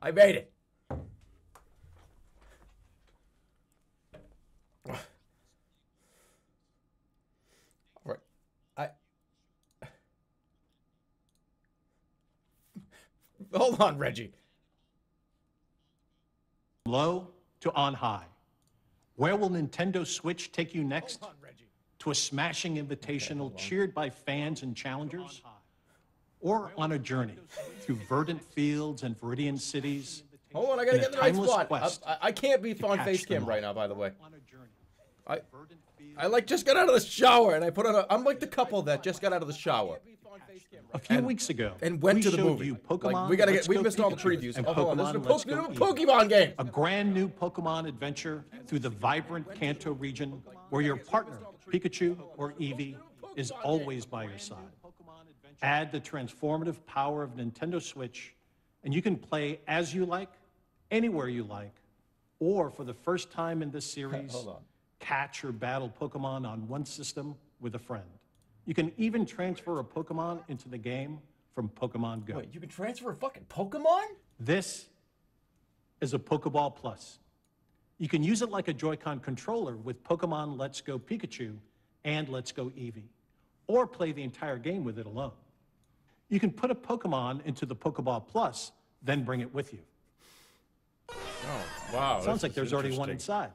I made it. Right. Hold on, Reggie. Low to on high. Where will Nintendo Switch take you next? Hold on, Reggie. To a smashing invitational cheered by fans and challengers? Or on a journey through verdant fields and viridian cities? Hold on, I gotta get in the right spot. quest I can't be on catch face cam them right all. now, by the way. On a journey I like just got out of the shower and I put on a. I'm like the couple that just got out of the shower A few weeks ago, and went we to the showed movie. You Pokemon Like, we gotta Let's get. We Go missed all the Pikachu previews. and Oh, hold on, Pokemon this Let's is a Go new Eevee. Pokemon game. A brand new Pokemon adventure through the vibrant Kanto region where your partner, Pikachu or Eevee, is always by your side. Add the transformative power of Nintendo Switch, and you can play as you like, anywhere you like, or for the first time in this series, Hold on. catch or battle Pokemon on one system with a friend. You can even transfer a Pokemon into the game from Pokemon Go. Wait, you can transfer a fucking Pokemon? This is a Pokeball Plus. You can use it like a Joy-Con controller with Pokemon Let's Go Pikachu and Let's Go Eevee, or play the entire game with it alone. You can put a Pokemon into the Pokeball Plus, then bring it with you. Oh, wow. Sounds like there's already one inside.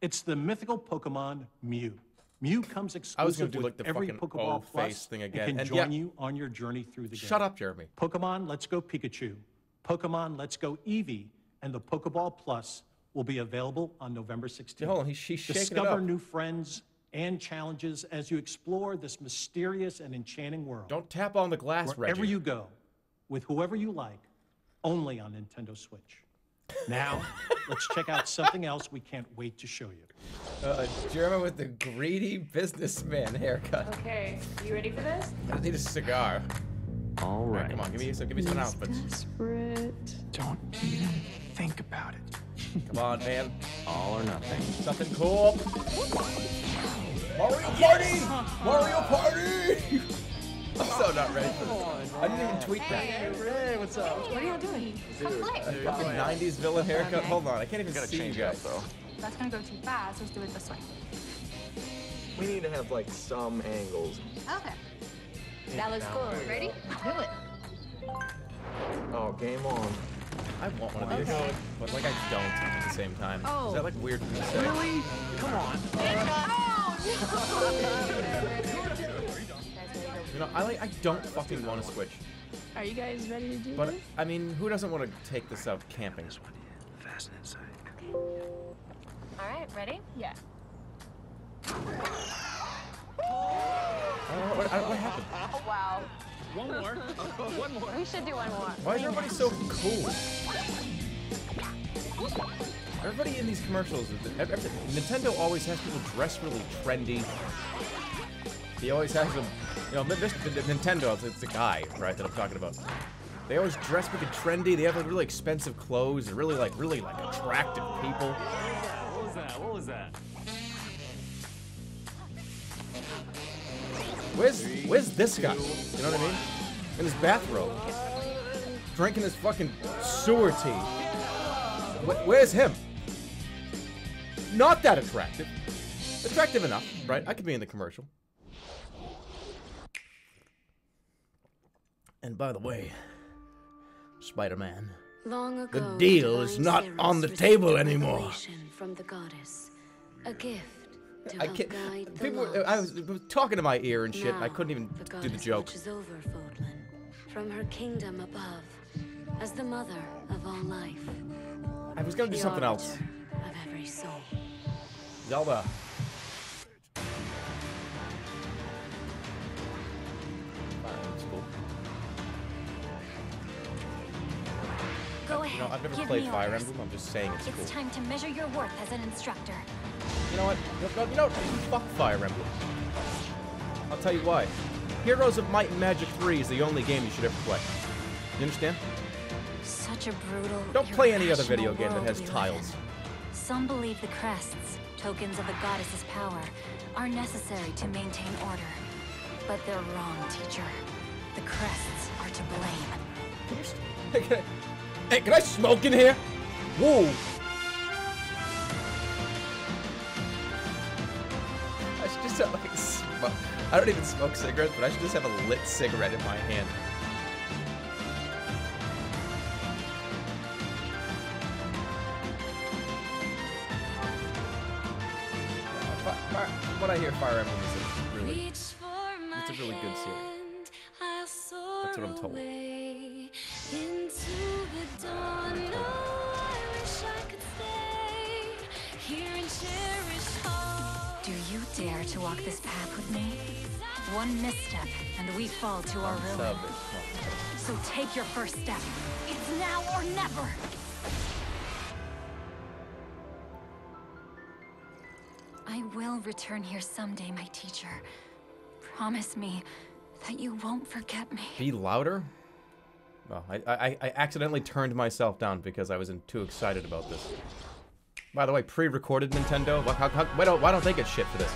It's the mythical Pokemon Mew. Mew comes I was gonna exclusive do with like the every fucking Pokeball O Plus face thing again, and can and join yeah. you on your journey through the game. Shut up, Jeremy. Pokemon Let's Go Pikachu, Pokemon Let's Go Eevee, and the Pokeball Plus will be available on November 16th. Hold on, he's shaking it Discover up. new friends and challenges as you explore this mysterious and enchanting world. Don't tap on the glass, Wherever Reggie. you go, with whoever you like, only on Nintendo Switch. Now, let's check out something else we can't wait to show you. Jerma with the greedy businessman haircut. Okay, you ready for this? I need a cigar. All right. Come on, give me some announcements. Desperate. Don't even think about it. Come on, man. All or nothing. Something cool. Mario Party! Mario Party! I'm so not ready for this. I didn't even tweet that. Hey, what's up? What are y'all doing? Come play. Fucking 90s villain haircut. Okay. Hold on, I can't even Gotta see you change guys. up, though. That's gonna go too fast. Let's do it this way. We need to have like some angles. Okay. That looks cool. Ready? Do it. Oh, game on. I want one of these, Okay. but like I don't at the same time. Oh. Is that like weird for me to say? Really? Come on. You know, I don't fucking want to switch. Are you guys ready to do But this? I mean, who doesn't want to take this out camping? Fasten inside. All right, ready? Yeah. What happened? Oh, wow. One more. One more. We should do one more. Why is everybody so cool? Everybody in these commercials, Nintendo always has people dressed really trendy. He always has them, you know, Nintendo, it's the guy, right, that I'm talking about. They always dress wicked trendy, they have like really expensive clothes, and really like attractive people. What was that? What was that? Where's this guy? You know what I mean? In his bathrobe. Drinking his fucking sewer tea. Where's him? Not that attractive. Attractive enough, right? I could be in the commercial. And by the way, Spider-Man, Long ago, the deal is divine not Ceres on the received table a anymore. revelation from the goddess, a gift to I help can't. guide the People, lost. I was talking to my ear and shit. Now, I couldn't even the do the goddess joke. watches over Fodlan from her kingdom above, as the mother of all life. I was gonna do the something else. arbiter of every soul. Zelda. That's cool. Go You know, ahead. I've never Give played me Fire orders. Emblem. I'm just saying it's cool. It's time to measure your worth as an instructor. You know what? You know what? Fuck Fire Emblem. I'll tell you why. Heroes of Might and Magic 3 is the only game you should ever play. You understand? Such a brutal. Don't play any other video irrational game that world has we live tiles. in. Some believe the crests, tokens of the goddess's power, are necessary to maintain order. But they're wrong, teacher. The crests are to blame. Hey, can I smoke in here? Whoa. I should just have like smoke. I don't even smoke cigarettes, but I should just have a lit cigarette in my hand. From what I hear, Fire Emblem is a really, it's a really good series. That's what I'm told. Do you dare to walk this path with me? One misstep, and we fall to our ruin. So take your first step. It's now or never. I will return here someday, my teacher. Promise me that you won't forget me. Be louder? Well, I accidentally turned myself down because I was too excited about this. By the way, pre-recorded Nintendo. Why don't they get shit for this?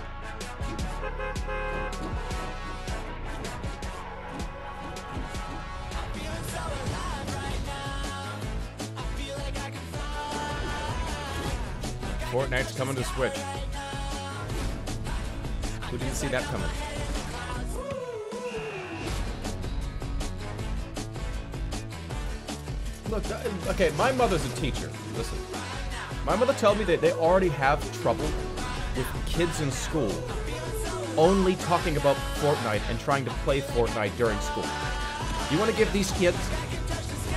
Fortnite's coming to Switch. Who didn't see that coming? Look, okay, my mother's a teacher. Listen. My mother told me that they already have trouble with kids in school only talking about Fortnite and trying to play Fortnite during school. You want to give these kids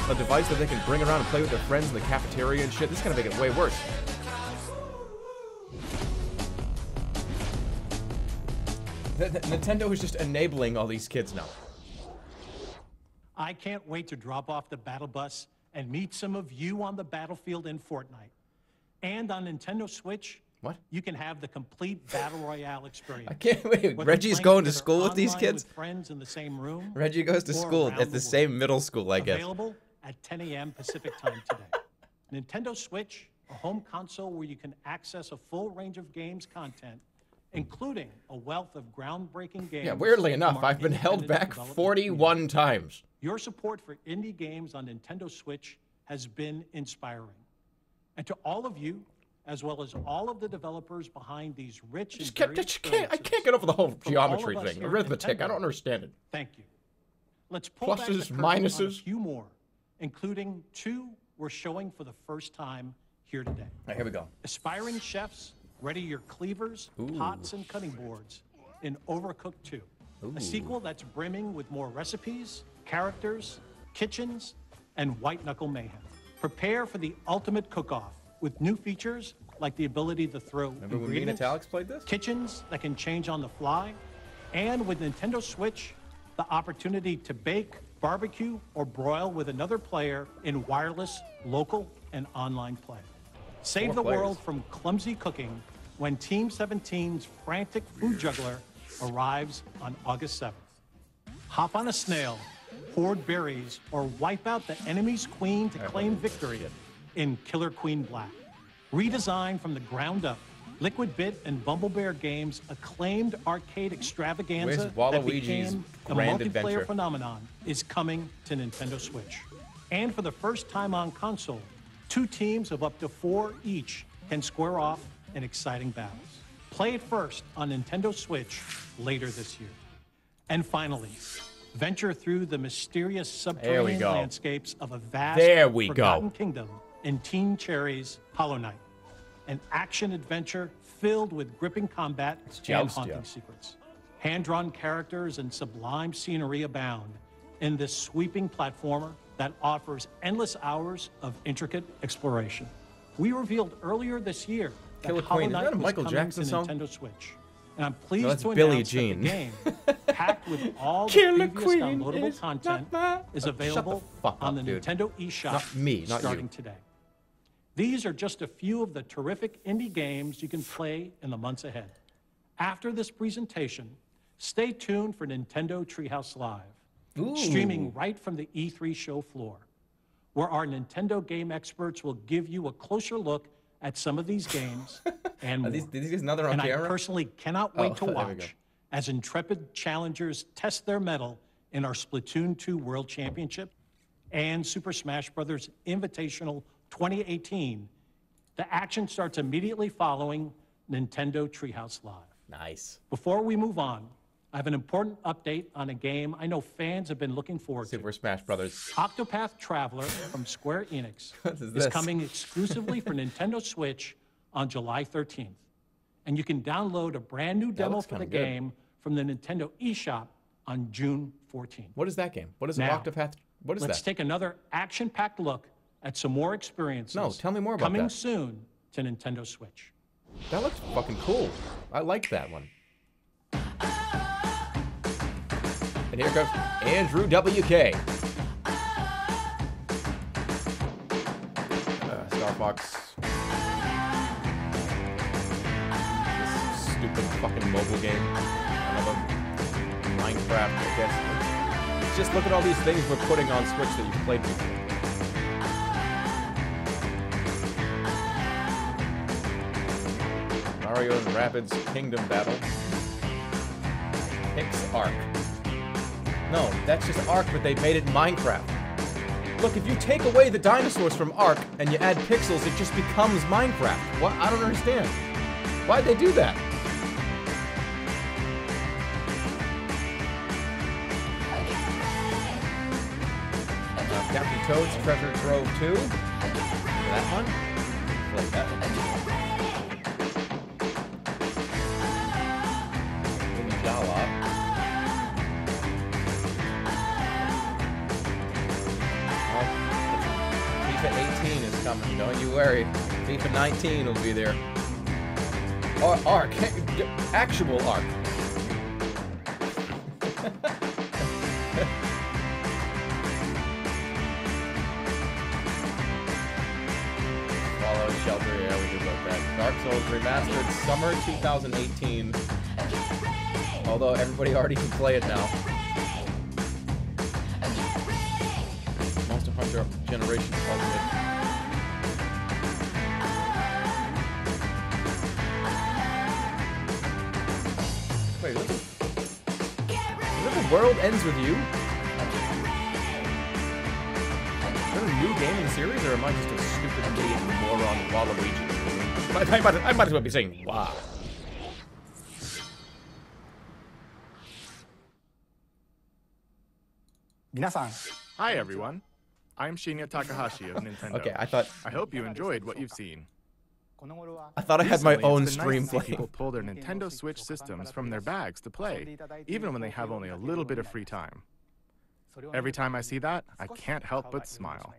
a device that they can bring around and play with their friends in the cafeteria and shit? This is going to make it way worse. Nintendo is just enabling all these kids now. I can't wait to drop off the battle bus and meet some of you on the battlefield in Fortnite. And on Nintendo Switch, what? You can have the complete Battle Royale experience. I can't wait. Reggie's going to school with these kids? With friends in the same room. Reggie goes to school at the same middle school, I guess. Available at 10 a.m. Pacific time today. Nintendo Switch, a home console where you can access a full range of games content, including a wealth of groundbreaking games. Yeah, weirdly enough, I've been held back 41 times. Your support for indie games on Nintendo Switch has been inspiring. And to all of you, as well as all of the developers behind these rich and I can't get over the whole geometry thing. Arithmetic, I don't understand it. Thank you. Let's pull back the Pluses, curtain on a minuses. few more, including two we're showing for the first time here today. All right, here we go. Aspiring chefs, ready your cleavers, pots, and cutting boards in Overcooked 2. A sequel that's brimming with more recipes, characters, kitchens, and white-knuckle mayhem. Prepare for the ultimate cook-off with new features like the ability to throw Remember when me and Alex played this? kitchens that can change on the fly, and with Nintendo Switch, the opportunity to bake, barbecue, or broil with another player in wireless, local, and online play. Save the world from clumsy cooking when Team 17's frantic food juggler arrives on August 7th. Hop on a snail, hoard berries, or wipe out the enemy's queen to claim victory in Killer Queen Black. Redesigned from the ground up, Liquid Bit and Bumble Bear Games' acclaimed arcade extravaganza that became a multiplayer phenomenon is coming to Nintendo Switch. And for the first time on console, 2 teams of up to 4 each can square off in exciting battles. Play it first on Nintendo Switch later this year. And finally, venture through the mysterious subterranean landscapes of a vast forgotten kingdom in Teen Cherry's Hollow Knight, an action-adventure filled with gripping combat and haunting secrets. Hand-drawn characters and sublime scenery abound in this sweeping platformer that offers endless hours of intricate exploration. We revealed earlier this year that Hollow Knight was coming to Nintendo Switch. And I'm pleased to announce that the game, packed with all the previous downloadable content, is available on the Nintendo eShop starting today. These are just a few of the terrific indie games you can play in the months ahead. After this presentation, stay tuned for Nintendo Treehouse Live, streaming right from the E3 show floor, where our Nintendo game experts will give you a closer look at some of these games and more. And I personally cannot wait to watch as intrepid challengers test their mettle in our Splatoon 2 World Championship and Super Smash Bros. Invitational 2018, the action starts immediately following Nintendo Treehouse Live. Nice. Before we move on, I have an important update on a game I know fans have been looking forward to. Super Smash Brothers. Octopath Traveler from Square Enix is coming exclusively for Nintendo Switch on July 13th. And you can download a brand new demo for the game from the Nintendo eShop on June 14th. What is that game? What is Now, Octopath? What is that? Let's take another action-packed look at some more experiences. No, tell me more about coming that. soon to Nintendo Switch. That looks fucking cool. I like that one. And here comes Andrew WK. Star Fox. This stupid fucking mobile game. Minecraft, I guess. Let's just look at all these things we're putting on Switch that you've played before. Mario and Rabbids Kingdom Battle. Pix Arc. No, that's just Arc, but they made it Minecraft. Look, if you take away the dinosaurs from Arc and you add pixels, it just becomes Minecraft. What? I don't understand. Why'd they do that? Captain Toad's Treasure Trove 2. That one? I like that one. FIFA 18 is coming, don't you worry. FIFA 19 will be there. Or Arc. Actual Arc. Fallout Shelter, yeah, we did about that. Dark Souls Remastered Summer 2018. Although everybody already can play it now. Monster Hunter Generations Ultimate. Wait, the world ends with you? Is that a new game in the series, or am I just a stupid idiot moron Waluigi? I might as well be saying wow. Hi everyone, I'm Shinya Takahashi of Nintendo. Okay, I hope you enjoyed what you've seen. I thought I had my Recently, own it's been stream nice to see playing. people pull their Nintendo Switch systems from their bags to play, even when they have only a little bit of free time. Every time I see that, I can't help but smile.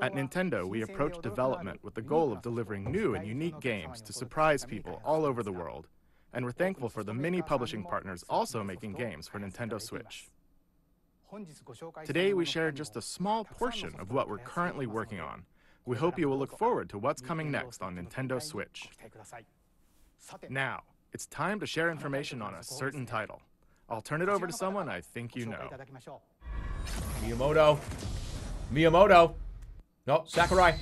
At Nintendo, we approach development with the goal of delivering new and unique games to surprise people all over the world, and we're thankful for the many publishing partners also making games for Nintendo Switch. Today, we share just a small portion of what we're currently working on. We hope you will look forward to what's coming next on Nintendo Switch. Now, it's time to share information on a certain title. I'll turn it over to someone I think you know. Miyamoto. No, Sakurai.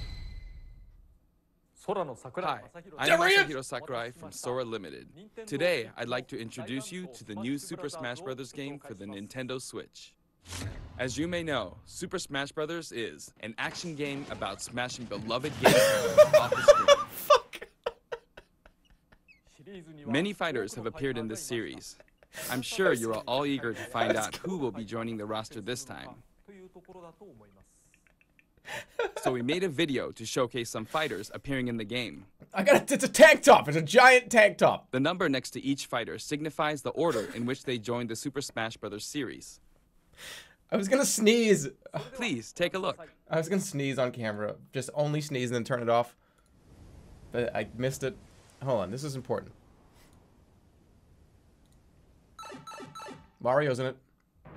Hi, I'm Masahiro Sakurai from Sora Limited. Today, I'd like to introduce you to the new Super Smash Bros. Game for the Nintendo Switch. As you may know, Super Smash Bros. Is an action game about smashing beloved games off the screen. Many fighters have appeared in this series. I'm sure you are all eager to find out who will be joining the roster this time. So we made a video to showcase some fighters appearing in the game. It's a tank top. It's a giant tank top. The number next to each fighter signifies the order in which they joined the Super Smash Bros. Series. I was gonna sneeze. Please, take a look. I was gonna sneeze on camera. Just only sneeze and then turn it off. But I missed it. Hold on, this is important. Mario's in it.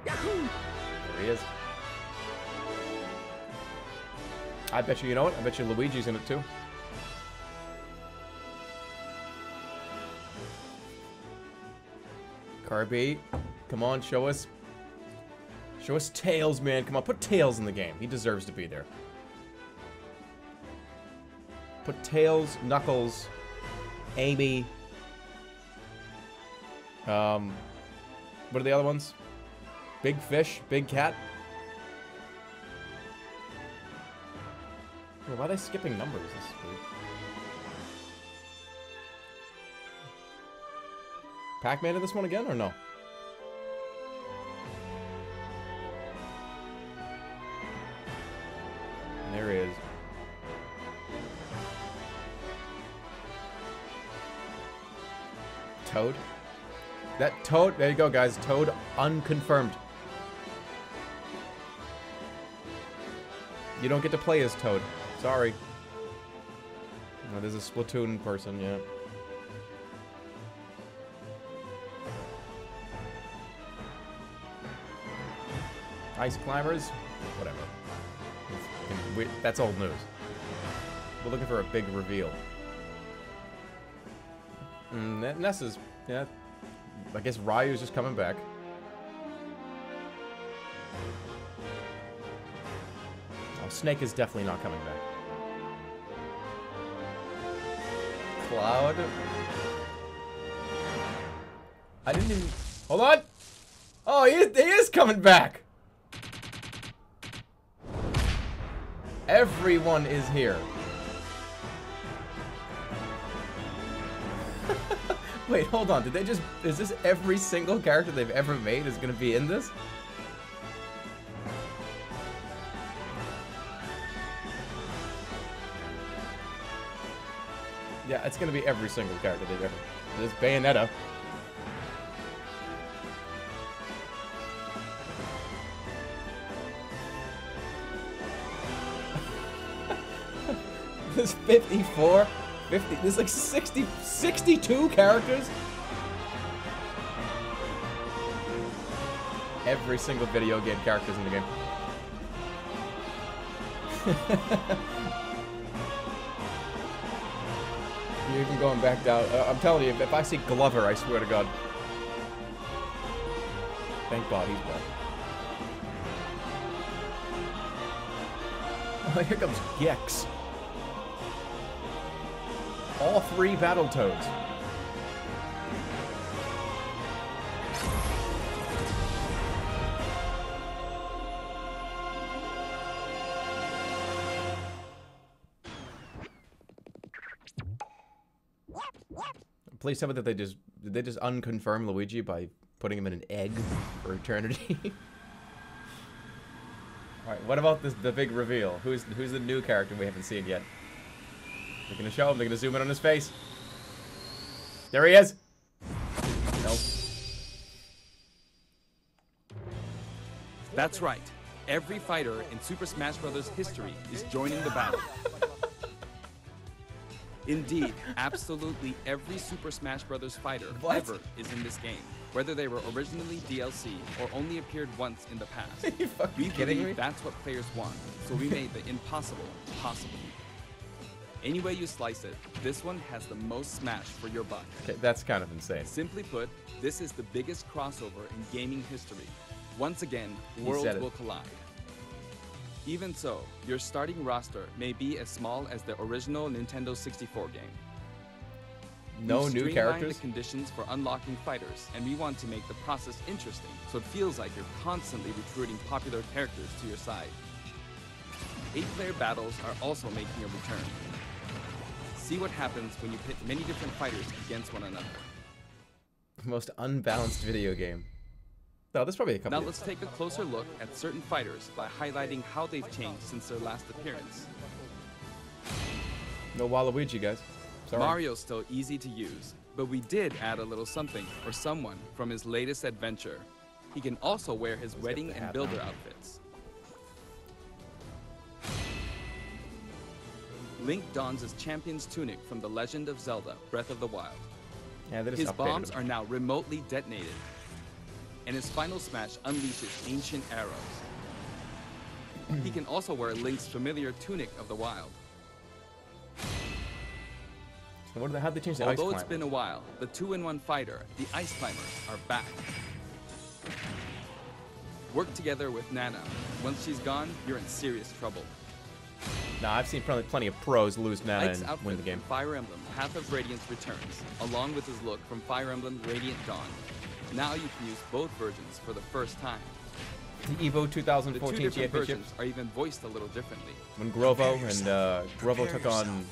There he is. I bet you know it. I bet you Luigi's in it too. Kirby, come on, show us. Show us Tails, man. Come on, put Tails in the game. He deserves to be there. Put Tails, Knuckles, Amy. What are the other ones? Big Fish, Big Cat. Why are they skipping numbers? This is weird. Pac-Man in this one again, or no? There he is. Toad? That Toad, there you go, guys. Toad unconfirmed. You don't get to play as Toad. Sorry. No, there's a Splatoon person, yeah. Ice climbers? Whatever. That's old news. We're looking for a big reveal. Ness is, yeah. I guess Ryu's just coming back. Oh, Snake is definitely not coming back. Cloud. I didn't even. Hold on! Oh, he is coming back! Everyone is here. Wait, hold on. Did they just... Is this every single character they've ever made is going to be in this? Yeah, it's going to be every single character they've ever... There's Bayonetta. There's 54... 50, there's like 62 characters? Every single video game characters in the game. You're even going back down. I'm telling you, if I see Glover, I swear to God. Thank God he's back. Oh, here comes Gex. All 3 Battletoads. Please tell me that did they just unconfirm Luigi by putting him in an egg for eternity? Alright, what about the big reveal? Who's the new character we haven't seen yet? They're gonna show him. They're gonna zoom in on his face. There he is. Nope. That's right. Every fighter in Super Smash Bros. History is joining the battle. Indeed, absolutely every Super Smash Bros. Fighter ever is in this game, whether they were originally DLC or only appeared once in the past. Are you fucking kidding me? That's what players want, so we made the impossible possible. Any way you slice it, this one has the most Smash for your buck. Okay, that's kind of insane. Simply put, this is the biggest crossover in gaming history. Once again, worlds will collide. Even so, your starting roster may be as small as the original Nintendo 64 game. No new characters? The conditions for unlocking fighters, and we want to make the process interesting, so it feels like you're constantly recruiting popular characters to your side. 8-player battles are also making a return. See what happens when you pit many different fighters against one another. Most unbalanced video game. No, there's probably a couple. Now let's take a closer look at certain fighters by highlighting how they've changed since their last appearance. No Waluigi, guys. Sorry. Mario's still easy to use, but we did add a little something for someone from his latest adventure. He can also wear his wedding and builder outfits. Link dons his champion's tunic from The Legend of Zelda: Breath of the Wild. Yeah, his bombs are now remotely detonated, and his final smash unleashes ancient arrows. He can also wear Link's familiar tunic of the wild. So how'd they change the Ice Climber? Although it's been a while, the 2-in-1 fighter, the Ice Climbers, are back. Work together with Nana. Once she's gone, you're in serious trouble. Nah, I've seen plenty of pros lose Nana Ike's and win the game. From Fire Emblem Path of Radiance returns, along with his look from Fire Emblem Radiant Dawn. Now you can use both versions for the first time. The Evo The 2014 two different championship. versions are even voiced a little differently. When Grovo and Grovo took on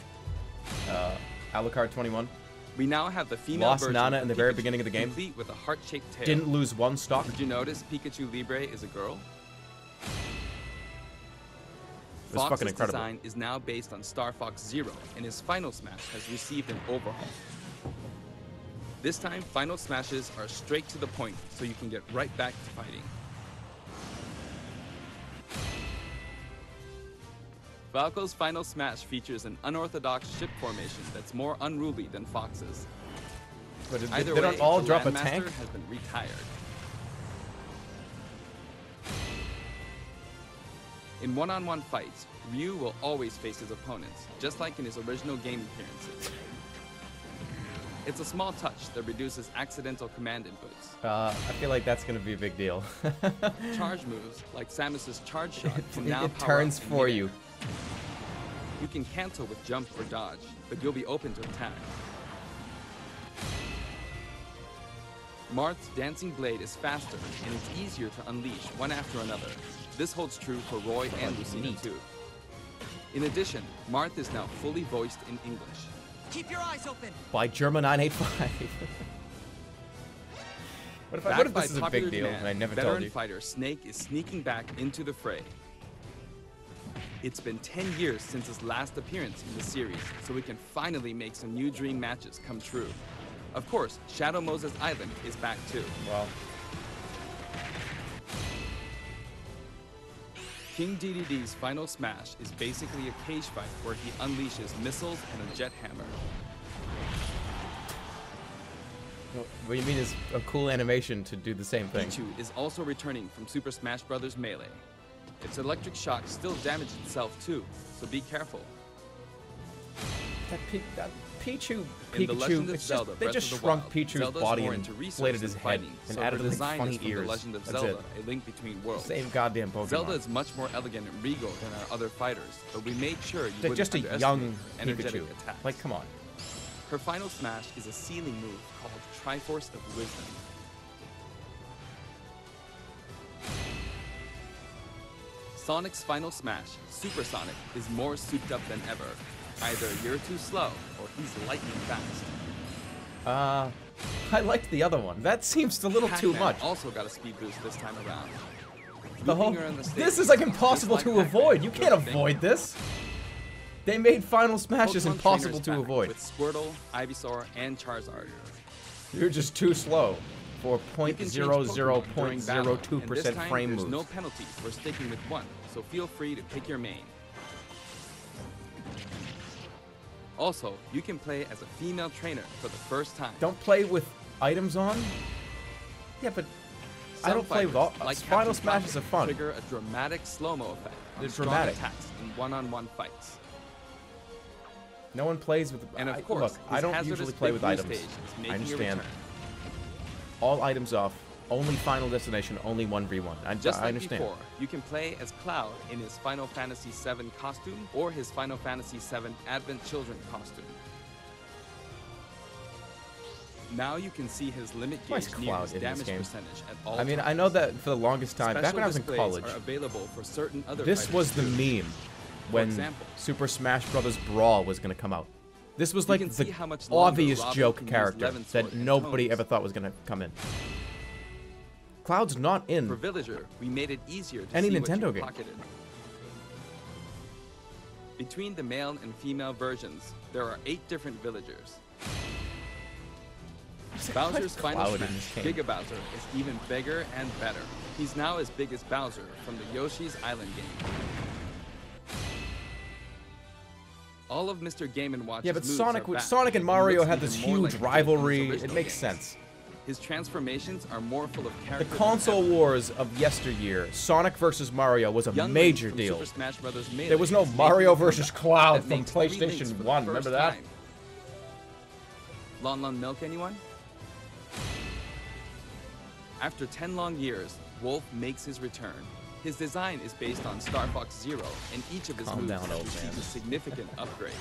Alucard 21. We now have the female Lost version Nana of in the very Pikachu, beginning of the game. complete with a heart-shaped tail. Didn't lose one stock. Did you notice Pikachu Libre is a girl? It was fucking incredible. design is now based on Star Fox Zero, and his Final Smash has received an overhaul. This time, Final Smashes are straight to the point, so you can get right back to fighting. Falco's Final Smash features an unorthodox ship formation that's more unruly than Fox's. But Either they way, don't all the drop a Landmaster tank. has been retired. In one-on-one fights, Ryu will always face his opponents, just like in his original game appearances. It's a small touch that reduces accidental command inputs. I feel like that's gonna be a big deal. Charge moves, like Samus's charge shot, can it now it power turns up in for midair. you. You can cancel with jump or dodge, but you'll be open to attack. Marth's Dancing Blade is faster, and it's easier to unleash one after another. This holds true for Roy and Lucina neat. too. In addition, Marth is now fully voiced in English. Keep your eyes open. By Jerma 985. What if this is a big deal and I never told veteran you? fighter Snake is sneaking back into the fray. It's been 10 years since his last appearance in the series, so we can finally make some new dream matches come true. Of course, Shadow Moses Island is back too. Wow. King DDD's Final Smash is basically a cage fight where he unleashes missiles and a jet hammer. What you mean is a cool animation to do the same thing. Pichu is also returning from Super Smash Bros. Melee. Its electric shock still damaged itself too, so be careful. That Pichu, In The Legend of it's Zelda, just, they Breath just of the shrunk Wild, Pichu's Zelda's body more and into research inflated his than head fighting, and so added her like design funny is from ears. The Legend of That's Zelda, it. A Link Between Worlds. Same goddamn Pokemon. Zelda is much more elegant and regal than our other fighters, but we made sure you They're wouldn't just a underestimate young her energetic Pikachu. attacks. Like, come on. Her final smash is a ceiling move called Triforce of Wisdom. Sonic's final smash, Super Sonic, is more souped up than ever. Either you're too slow, or he's lightning fast. I liked the other one. That seems a little too Pac-Man much. also got a speed boost this time around. The whole, Looping around the stage, this is like impossible just to like Pac-Man, avoid. You can't don't you think? avoid this. They made Final Smashes Pokemon impossible Trainer's to back avoid. With Squirtle, Ivysaur, and Charizard. You're just too slow for You can change Pokemon during battle, and this 0.002% time frame there's moves. no penalty for sticking with one, so feel free to pick your main. Also, you can play as a female trainer for the first time. Don't play with items on? Yeah, but I Some don't play with fighters, all. like Final Captain Smashes are Falcon, fun. trigger a dramatic slow-mo effect on They're strong dramatic. attacks in one-on-one fights. No one plays with. And of I- course, look, I his don't hazardous usually play Big with Blue items. stage is making I a understand. return. All items off. Only Final Destination. Only 1v1. Just I like understand. before, you can play as Cloud in his Final Fantasy VII costume or his Final Fantasy VII Advent Children costume. Now you can see his limit Why is gauge near Cloud his in this damage game? percentage at all I mean, times. I know that for the longest time, back Special when I was in displays college, are available for certain other this fighters was the too. meme when example, Super Smash Bros. Brawl was going to come out. This was You like can see the how much longer obvious Robin joke can use character Levin's that sword and nobody tones. ever thought was going to come in. Cloud's not in. For Villager, we made it easier to Any see Nintendo what you game. pocketed. Between the male and female versions, there are 8 different villagers. Bowser's final Cloud in smash, this game? Giga Bowser, is even bigger and better. He's now as big as Bowser from the Yoshi's Island game. All of Mr. Game & Watch's Yeah, but moves Sonic, are back, Sonic and he Mario looks had this even more huge like Jake from his rivalry. It original makes games. sense. His transformations are more full of The character. console wars of yesteryear, Sonic versus Mario was a Young major Link from deal. Super Smash Bros. Melee There was no is Mario making a versus comeback Cloud that from makes 3 links PlayStation for the 1. first Remember that? time. Lon Milk, anyone? After 10 long years, Wolf makes his return. His design is based on Star Fox Zero, and each of his Calm moves down, old receives man. a significant upgrade.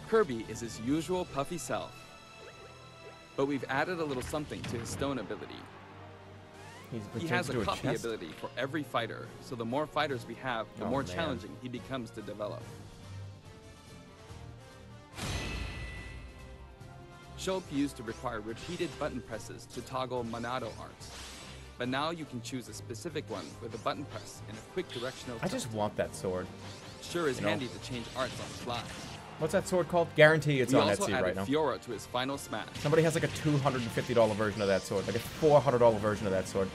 Kirby is his usual puffy self. But we've added a little something to his stone ability. He has a copy ability for every fighter, so the more fighters we have, the more challenging he becomes to develop. Shulk used to require repeated button presses to toggle Monado arts. But now you can choose a specific one with a button press and a quick directional I just want that sword. Sure is handy to change arts on the fly. What's that sword called? Guarantee it's on Etsy right now. Fiora to his final smash. Somebody has like a $250 version of that sword, like a $400 version of that sword.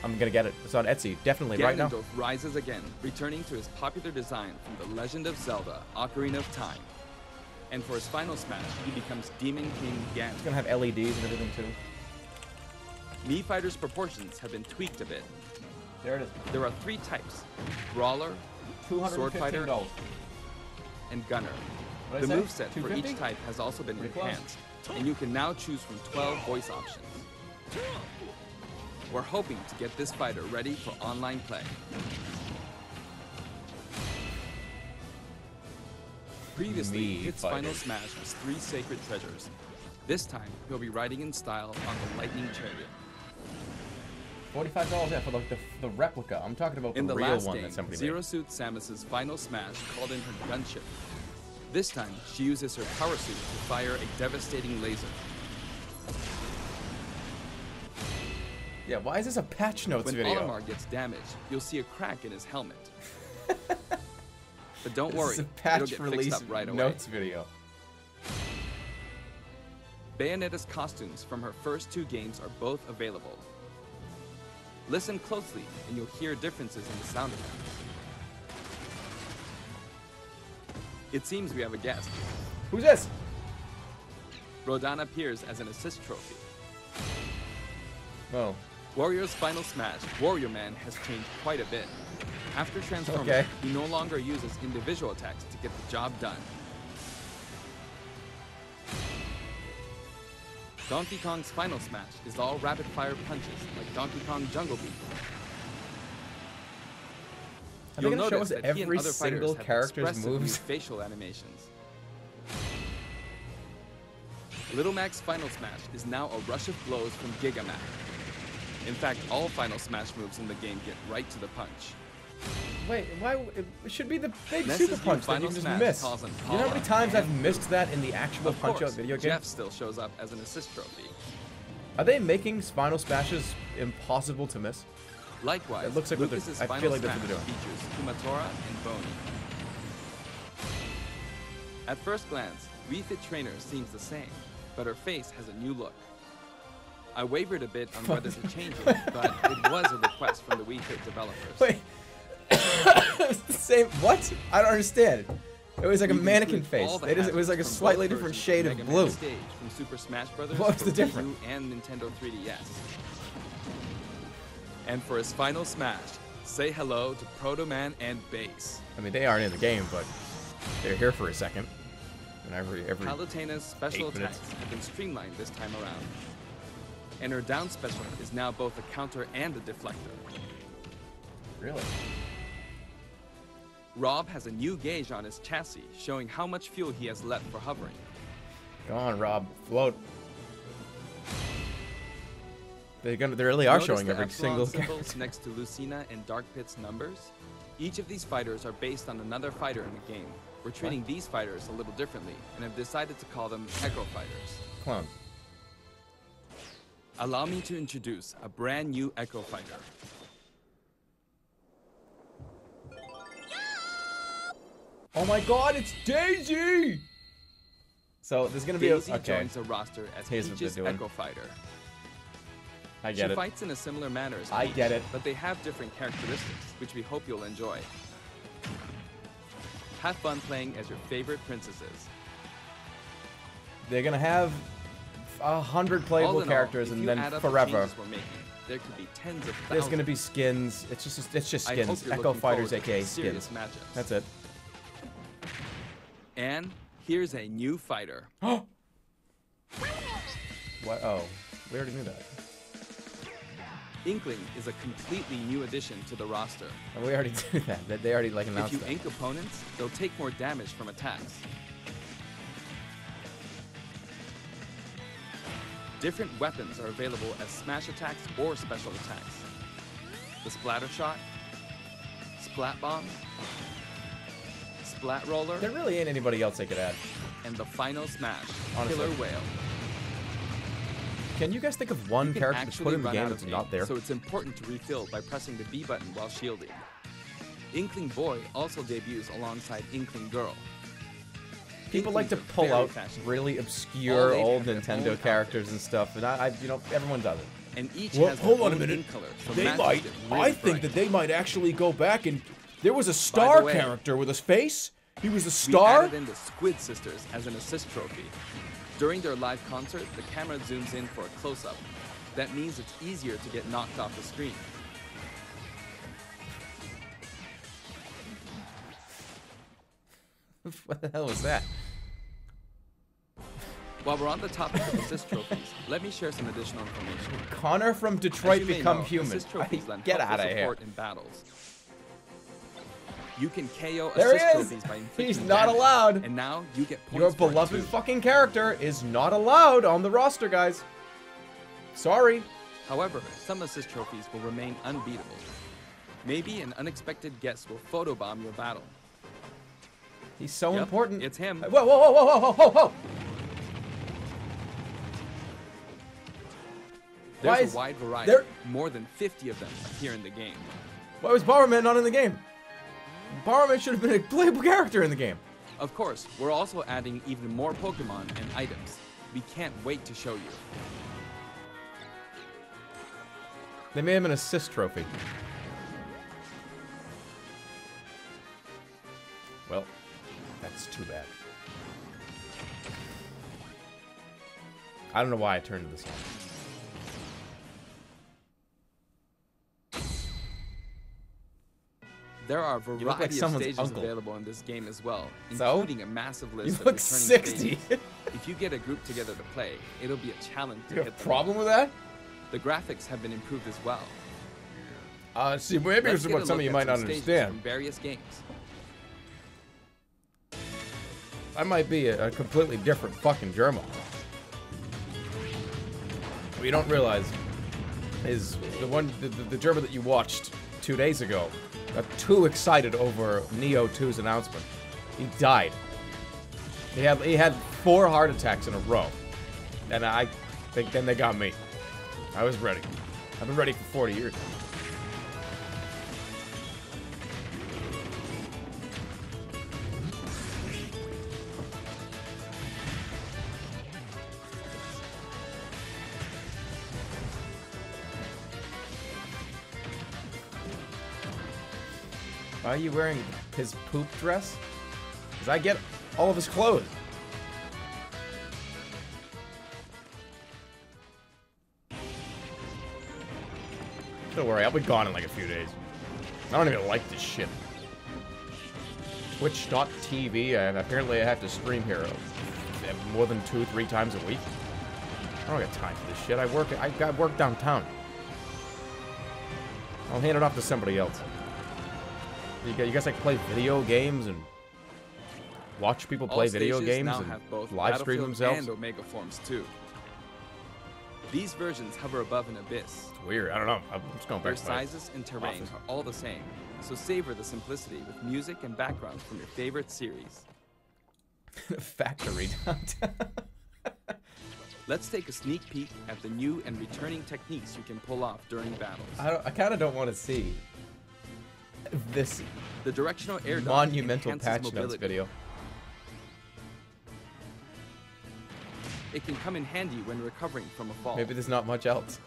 I'm gonna get it. It's on Etsy, definitely right now. Ganondorf rises again, returning to his popular design from The Legend of Zelda: Ocarina of Time. And for his final smash, he becomes Demon King Ganon. It's gonna have LEDs and everything too. Mii Fighter's proportions have been tweaked a bit. There it is. There are 3 types: Brawler, Sword Fighter, and Gunner. The moveset for each type has also been enhanced, and you can now choose from 12 voice options. We're hoping to get this fighter ready for online play. Previously, Hit's final smash was 3 sacred treasures. This time, he'll be riding in style on the Lightning Chariot. $45, yeah, for the replica. I'm talking about the real last one game, that somebody Zero made. Suit Samus's final smash called in her gunship. This time, she uses her power suit to fire a devastating laser. Yeah, why is this a patch notes video? When Olimar gets damaged, you'll see a crack in his helmet. But don't worry, This is a patch it'll get release fixed up right away. notes video. Bayonetta's costumes from her first 2 games are both available. Listen closely, and you'll hear differences in the sound effects. It seems we have a guest. Who's this? Rodan appears as an assist trophy. Oh. Warrior's final smash, Warrior Man, has changed quite a bit. After transforming, he no longer uses individual attacks to get the job done. Donkey Kong's final smash is all rapid-fire punches, like Donkey Kong Jungle Beat. You'll notice that he and other fighters have expressive new facial animations. Little Mac's final smash is now a rush of blows from Giga Mac. In fact, all final smash moves in the game get right to the punch. Wait, why? It should be the big super punch that you just miss. You know how many times I've missed that in the actual Punch-Out video game? Jeff still shows up as an assist trophy. Are they making final smashes impossible to miss? Likewise, it looks like Lucas's I feel like that's what smash they're doing. features Kumatora and Boney. At first glance, Wii Fit Trainer seems the same, but her face has a new look. I wavered a bit on whether to change it, but it was a request from the Wii Fit developers. Wait. It's the same. What? I don't understand. It was like a mannequin face. It was like a slightly different shade of blue. Stage from Super Smash Brothers What's the difference? Wii U and Nintendo 3DS. And for his final smash, say hello to Proto Man and Bass. I mean, they aren't in the game, but they're here for a second. And every Palutena's special attacks have been streamlined this time around. And her down special is now both a counter and a deflector. Really? Rob has a new gauge on his chassis, showing how much fuel he has left for hovering. Go on, Rob. Float. They really are showing every single symbols next to Lucina and Dark Pit's numbers. Each of these fighters are based on another fighter in the game. We're treating these fighters a little differently, and have decided to call them Echo Fighters. Clones. Allow me to introduce a brand new Echo Fighter. Oh my God, it's Daisy! So there's gonna be Daisy joins the roster as Peach's Echo Fighter. I get it. She fights in a similar manner as I Peach, get it. but they have different characteristics, which we hope you'll enjoy. Have fun playing as your favorite princesses. They're gonna have 100 playable characters, and then forever. There could be tens of thousands. There's gonna be skins. It's just skins. Echo Fighters, aka skins. Matchups. That's it. And here's a new fighter. What? Oh, we already knew that. Inkling is a completely new addition to the roster. Oh, we already knew that. They already announced that. If you ink opponents, they'll take more damage from attacks. Different weapons are available as smash attacks or special attacks. The splatter shot, splat bomb, splat roller, There really ain't anybody else they could add. and the final smash, Honestly. killer whale. Can you guys think of one You can character to actually put in the run game out that's of not ink, there? so it's important to refill by pressing the B button while shielding. Inkling Boy also debuts alongside Inkling Girl. People like to Inklings are pull very out fashionable. really obscure All eight old have their own Nintendo characters and stuff, and you know, everyone does it. And each Well, has hold their on a own minute. ink color, so They matches might. get really I think bright. that they might actually go back and there was a By Star the way, character with a face. He was a We star. added in the Squid Sisters as an assist trophy. During their live concert, the camera zooms in for a close-up. That means it's easier to get knocked off the screen. What the hell was that? While we're on the topic of assist trophies, let me share some additional information. Connor from As Detroit you may become know, human. assist trophies lend Get helpful out of here. support in battles. You can KO There he assist is. trophies by inflicting He's not damage, allowed. and now you get points Your for it beloved too. fucking character is not allowed on the roster, guys. Sorry. However, some assist trophies will remain unbeatable. Maybe an unexpected guest will photobomb your battle. He's so Yep, important. it's him. Whoa, whoa, whoa, whoa, whoa, whoa, whoa, whoa. Why There's is- a wide variety. there- More than 50 of them appear in the game. Why was Bomberman not in the game? Bomberman should have been a playable character in the game. Of course, we're also adding even more Pokemon and items. We can't wait to show you. They made him an assist trophy. Well, that's too bad. I don't know why I turned to this one. There are a look like variety of someone's stages uncle. available in this game as well, So? including a massive list You of look returning 60. stages. If you get a group together to play, it'll be a challenge to You have hit a them problem all. with that? The graphics have been improved as well. See, maybe Let's it's get what a some of look you at might not some stages understand. from various games. I might be a completely different fucking Jerma. What you don't realize is the Jerma that you watched 2 days ago got too excited over Neo 2's announcement. He died. He had 4 heart attacks in a row. And I think then they got me. I was ready. I've been ready for 40 years. Why are you wearing his poop dress? Because I get all of his clothes. Don't worry, I'll be gone in like a few days. I don't even like this shit. Twitch.tv, and apparently I have to stream here more than 2-3 times a week. I don't got time for this shit. I got work downtown. I'll hand it off to somebody else. You guys like play video games and watch people play All video stages games now and have both live stream Battlefield themselves? and Omega forms too. These versions hover above an abyss. It's weird. I don't know. I'm just going Their back to my sizes and terrain office. are all the same, so savor the simplicity with music and backgrounds from your favorite series. Factory downtown. Let's take a sneak peek at the new and returning techniques you can pull off during battles. I kind of don't want to see this The directional air dodge monumental enhances patch notes mobility. video. It can come in handy when recovering from a fall. Maybe there's not much else.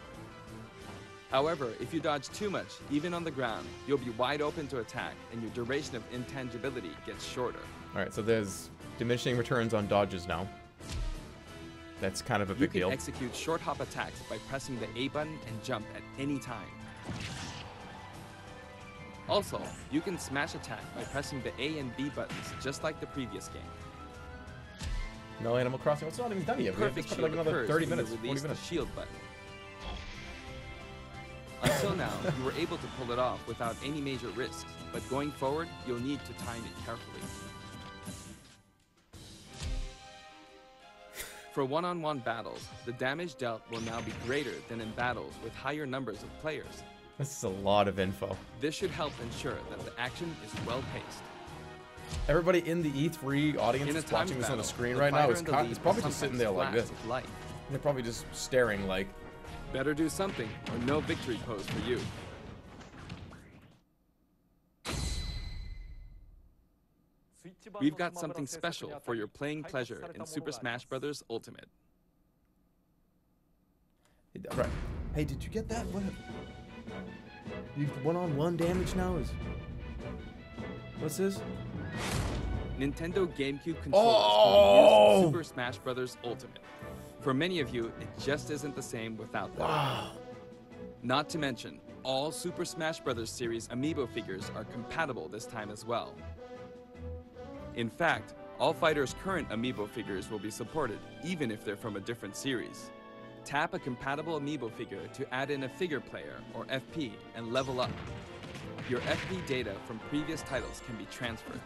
However, if you dodge too much, even on the ground, you'll be wide open to attack, and your duration of intangibility gets shorter. All right, so there's diminishing returns on dodges now. That's kind of a You big can deal. execute short hop attacks by pressing the A button and jump at any time. Also, you can smash attack by pressing the A and B buttons, just like the previous game. No Animal Crossing. It's not even done yet. We have Perfect this for shield like another occurs 30 when you minutes, 40 release minutes. the shield button. Until now, you were able to pull it off without any major risks, but going forward, you'll need to time it carefully. For one-on-one battles, the damage dealt will now be greater than in battles with higher numbers of players. This is a lot of info. This should help ensure that the action is well-paced. Everybody in the E3 audience that's watching this on the screen right now is probably just sitting there like this. They're probably just staring like... Better do something, or no victory pose for you. We've got something special for your playing pleasure in Super Smash Bros. Ultimate. Right. Hey, did you get that? What? You one-on-one damage now is... What's this? Nintendo GameCube controllers can be used in Super Smash Bros. Ultimate. For many of you, it just isn't the same without them. Wow. Not to mention, all Super Smash Bros. Series amiibo figures are compatible this time as well. In fact, all fighters' current amiibo figures will be supported, even if they're from a different series. Tap a compatible amiibo figure to add in a figure player, or FP, and level up. Your FP data from previous titles can be transferred.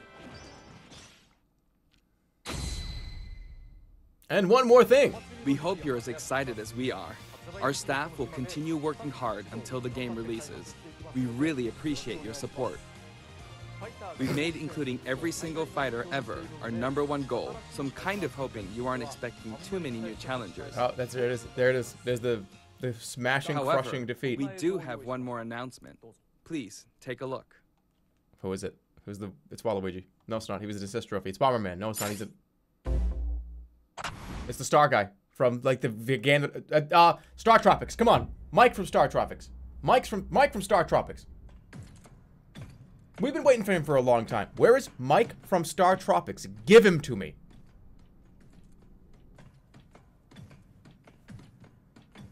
And one more thing. We hope you're as excited as we are. Our staff will continue working hard until the game releases. We really appreciate your support. We've made including every single fighter ever our #1 goal, so I'm kind of hoping you aren't expecting too many new challengers. Oh, there it is. There it is. There's the smashing, However, crushing defeat. We do have one more announcement. Please, take a look. Who is it? It's Waluigi. No, it's not. He was an assist trophy. It's Bomberman. No, it's not. It's the Star guy from like the Star Tropics. Come on, Mike from Star Tropics. Mike from Star Tropics. We've been waiting for him for a long time. Where is Mike from Star Tropics? Give him to me.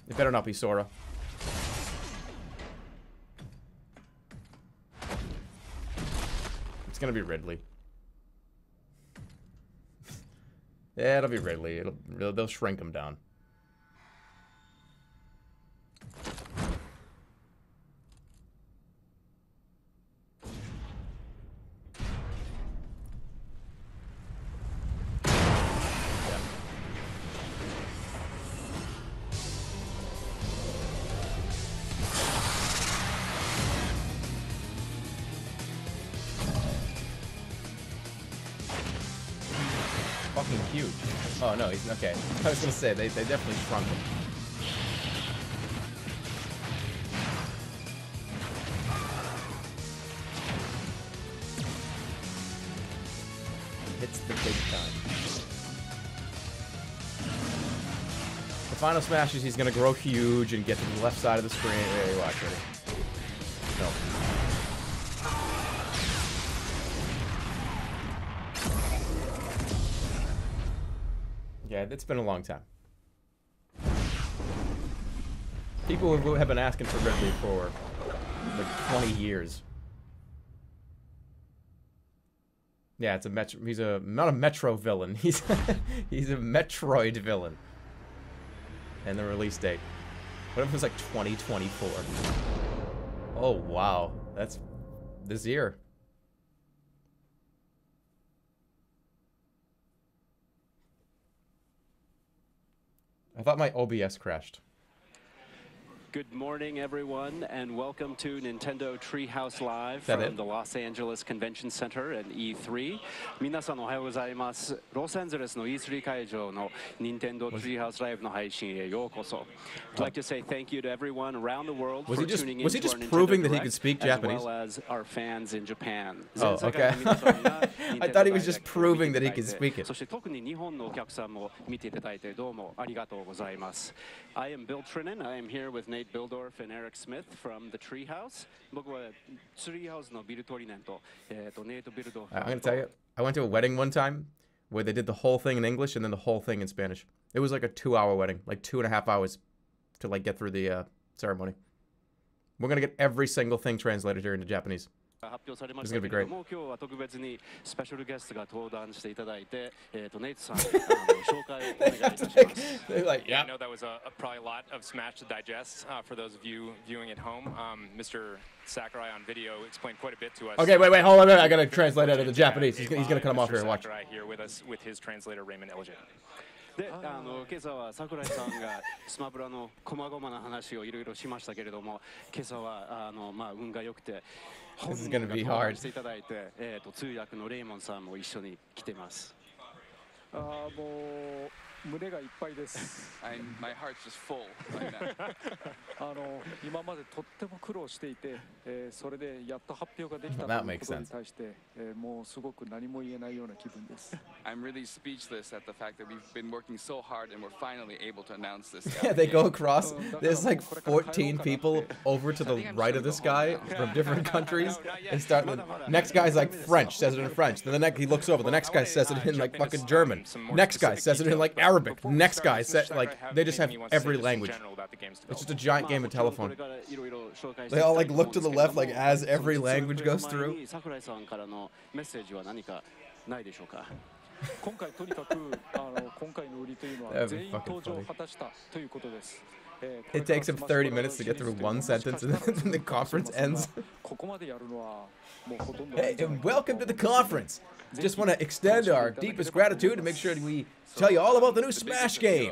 It better not be Sora. It's gonna be Ridley. Yeah, it'll be Ridley. They'll shrink him down. Fucking huge. Oh no, he's okay. I was gonna say they definitely shrunk him. Hits the big time. The final smash is he's gonna grow huge and get to the left side of the screen. Yeah, you watch it. No. Yeah, it's been a long time. People have been asking for Ridley for like 20 years. Yeah, it's a Metro. He's not a Metro villain. He's he's a Metroid villain. And the release date. What if it was like 2024? Oh wow, that's this year. I thought my OBS crashed. Good morning, everyone, and welcome to Nintendo Treehouse Live from the Los Angeles Convention Center and E3. 皆さんおはようございます。ロサンゼルスの E3 会場の Nintendo Treehouse Live の配信へようこそ。I'd like to say thank you to everyone around the world for tuning in to our Nintendo proving that he Direct, could speak as Japanese? well as our fans in Japan. Oh, okay. I thought he was just proving that he could speak it. そして特に日本のお客さんも見ていただいてどうもありがとうございます。I am Bill Trinan. I am here with Nate Bildorf and Eric Smith from the Treehouse. I'm going to tell you, I went to a wedding one time where they did the whole thing in English and then the whole thing in Spanish. It was like a 2-hour wedding, like 2.5 hours to like get through the ceremony. We're going to get every single thing translated here into Japanese. This is going to be great. Like, yeah. I know that was probably a lot of Smash to digest for those of you viewing at home. Mr. Sakurai on video explained quite a bit to us. Okay, wait, hold on. I got to translate it into Japanese. He's going to come off here and watch. Sakurai here with us with his translator, Raymond Elgin. で、今朝は桜井さんがスマブラの細々な話をいろいろしましたけれども、今朝は運が良くて本人が登壇していただいて、通訳のレイモンさんも一緒に来てます。もう胸がいっぱいです。My heart's just full right now. 今までとっても苦労していて、それでやっと発表ができたということに対して、もうすごく何も言えないような気分です。I'm really speechless at the fact that we've been working so hard and we're finally able to announce this. Yeah, they go across. There's like 14 people over to the right of this guy from different countries. They start. The next guy's like French, says it in French. Then the next he looks over. The next guy says it in like fucking German. Next guy says it in like Arabic. Next guy said like they just have every language. It's just a giant game of telephone. They all like look to the left like as every language goes through. 今回とにかく今回の売りというのは全員登場を果たしたということです。It takes him 30 minutes to get through one sentence and then the conference ends. Hey, and welcome to the conference. Just want to extend our deepest gratitude and make sure we tell you all about the new Smash game.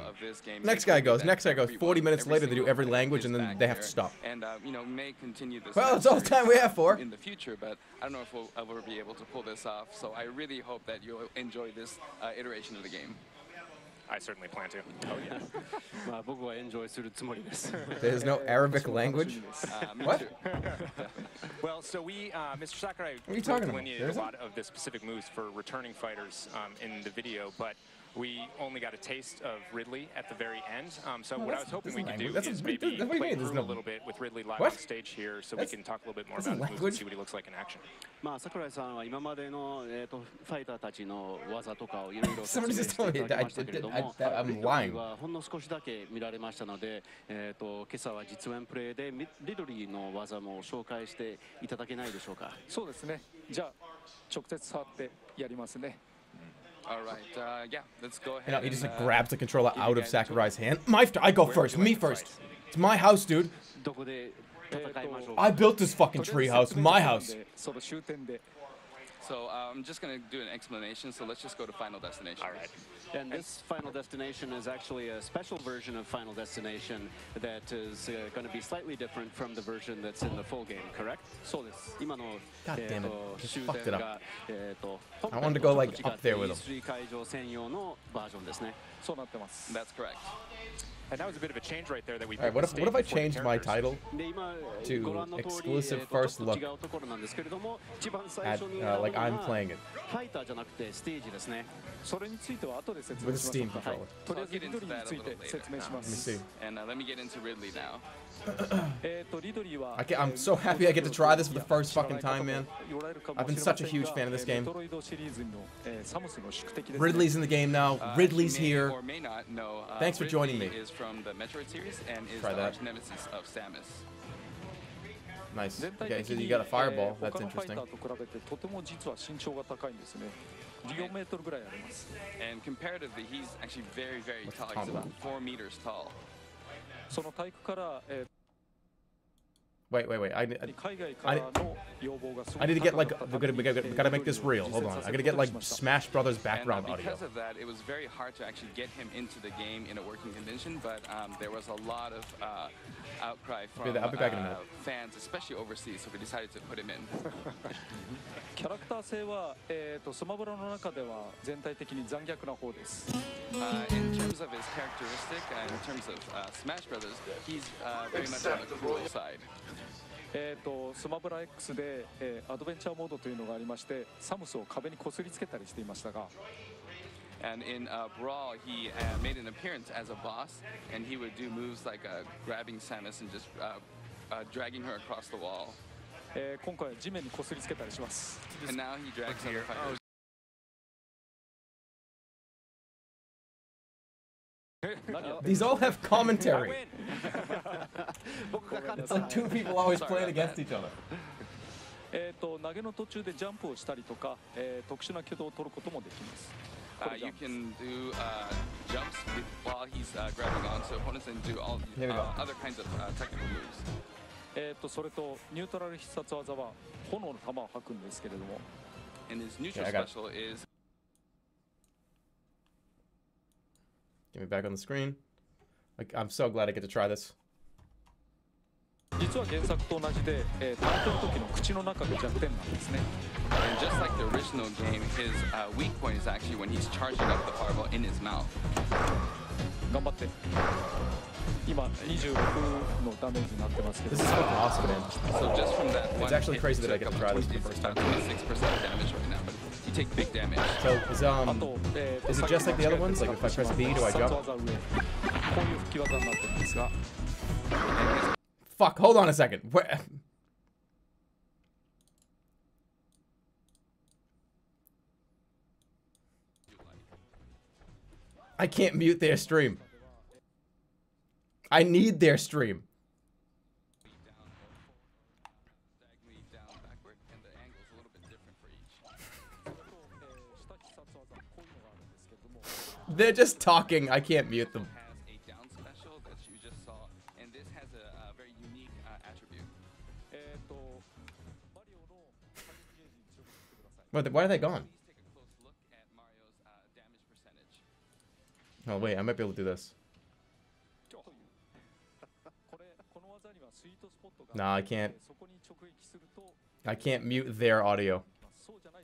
Next guy goes. 40 minutes later, they do every language and then they have to stop. And may continue this. Well, it's all the time we have for. In the future, but I don't know if we'll ever be able to pull this off. So I really hope that you'll enjoy this iteration of the game. I certainly plan to. Oh yeah. There's no Arabic language. What? Well, so we, Mr. Sakurai, what are you talking about? Delineated a lot of the specific moves for returning fighters in the video, but we only got a taste of Ridley at the very end. So what I was hoping we could do is maybe play through a little bit with Ridley live on stage here, so we can talk a little bit more about his moves and see what he looks like in action. 桜井さんは今までのファイターたちの技とかをいろいろ説明 Somebody し just て told い me ただきましたけれども、 I'm lying. はほんの少しだけ見られましたので、今朝は実演プレイでリドリーの技も紹介していただけないでしょうか。そうですね。じゃあ直接触ってやりますね。All right, yeah, let's go ahead. You know, he just like, grabs the controller out of Sakurai's hand. I go first. Me first. It's my house, dude. I built this fucking treehouse. My house. So I'm just going to do an explanation, so let's just go to Final Destination. All right. And this Final Destination is actually a special version of Final Destination that is going to be slightly different from the version that's in the full game, correct? そうです。今の God damn it. Just fucked it up. 本 I wanted to go like up there with him. E3 会場専用のバージョンですね。そうなってます。 That's correct. And that was a bit of a change right there that we. Alright, what if I changed my title to exclusive first look at like I'm playing it with a Steam controller? とりあえずリドリーについて説明しま Let me す。 see. And let me get into Ridley now. リドリーは I'm so happy I get to try this for the first fucking time, man. I've been such a huge fan of this game. メトロイドシリーズのサムスの宿敵です。 Ridley's in the game now. Ridley's You may here. or may not know, Thanks for joining me. Ridley is from the Metroid series and is Try the that. arch nemesis of Samus. Nice. Okay, so you got a fireball. That's interesting. 他のファイターと比べてとても実は身長が高いんですね。14メートルぐらいあります。 And comparatively, he's actually very, very What's tall. tall? He's about 4 meters tall. その体育から Wait. I 海外からの要望がすごく need to get like 高かった we gotta make this real. Hold on. I gotta get like Smash Brothers background And audio. because of that, it was very hard to actually get him into the game in a working condition, but there was a lot of outcry from I'll be back in a minute. fans, especially overseas, so we decided to put him in. キャラクター性はスマブラの中では全体的に残虐な方です。 In terms of his characteristic and in terms of Smash Brothers, he's very much on the cruel side. スマブラ X でアドベンチャーモードというのがありまして、サムスを壁にこすりつけたりしていましたが。 And in Brawl, he made an appearance as a boss, and he would do moves like grabbing Samus and just dragging her across the wall. 今回は地面にこすりつけたりします。 And now he drags other fighters. These all have commentary. It's like two people always playing against each other. 投げの途中でジャンプをしたりとか、特殊な挙動を取ることもできます。 You can do jumps while he's grabbing onto opponents and do all other kinds of technical moves. それとニュートラル必殺技は炎の玉を吐くんですけれども。 And his neutral special is Get me back on the screen. Like, I'm so glad I get to try this. 実は原作と同じで、食べてる時の口の中が弱点なんですね。And just like the original game, his weak point is actually when he's charging up the fireball in his mouth. 頑張って。今26のダメージになってますけど。This is fucking awesome, man. So just from that one, it's actually crazy that I get to try this for the first time. 26% damage right now, but you take big damage. So is it just like the other ones? Like if I press B, do I jump? こういう吹き技になってるんですが。Fuck, hold on a second. Where? I can't mute their stream. I need their stream. They're just talking. I can't mute them. Why are they gone? Oh wait, I might be able to do this. Nah, I can't. I can't mute their audio.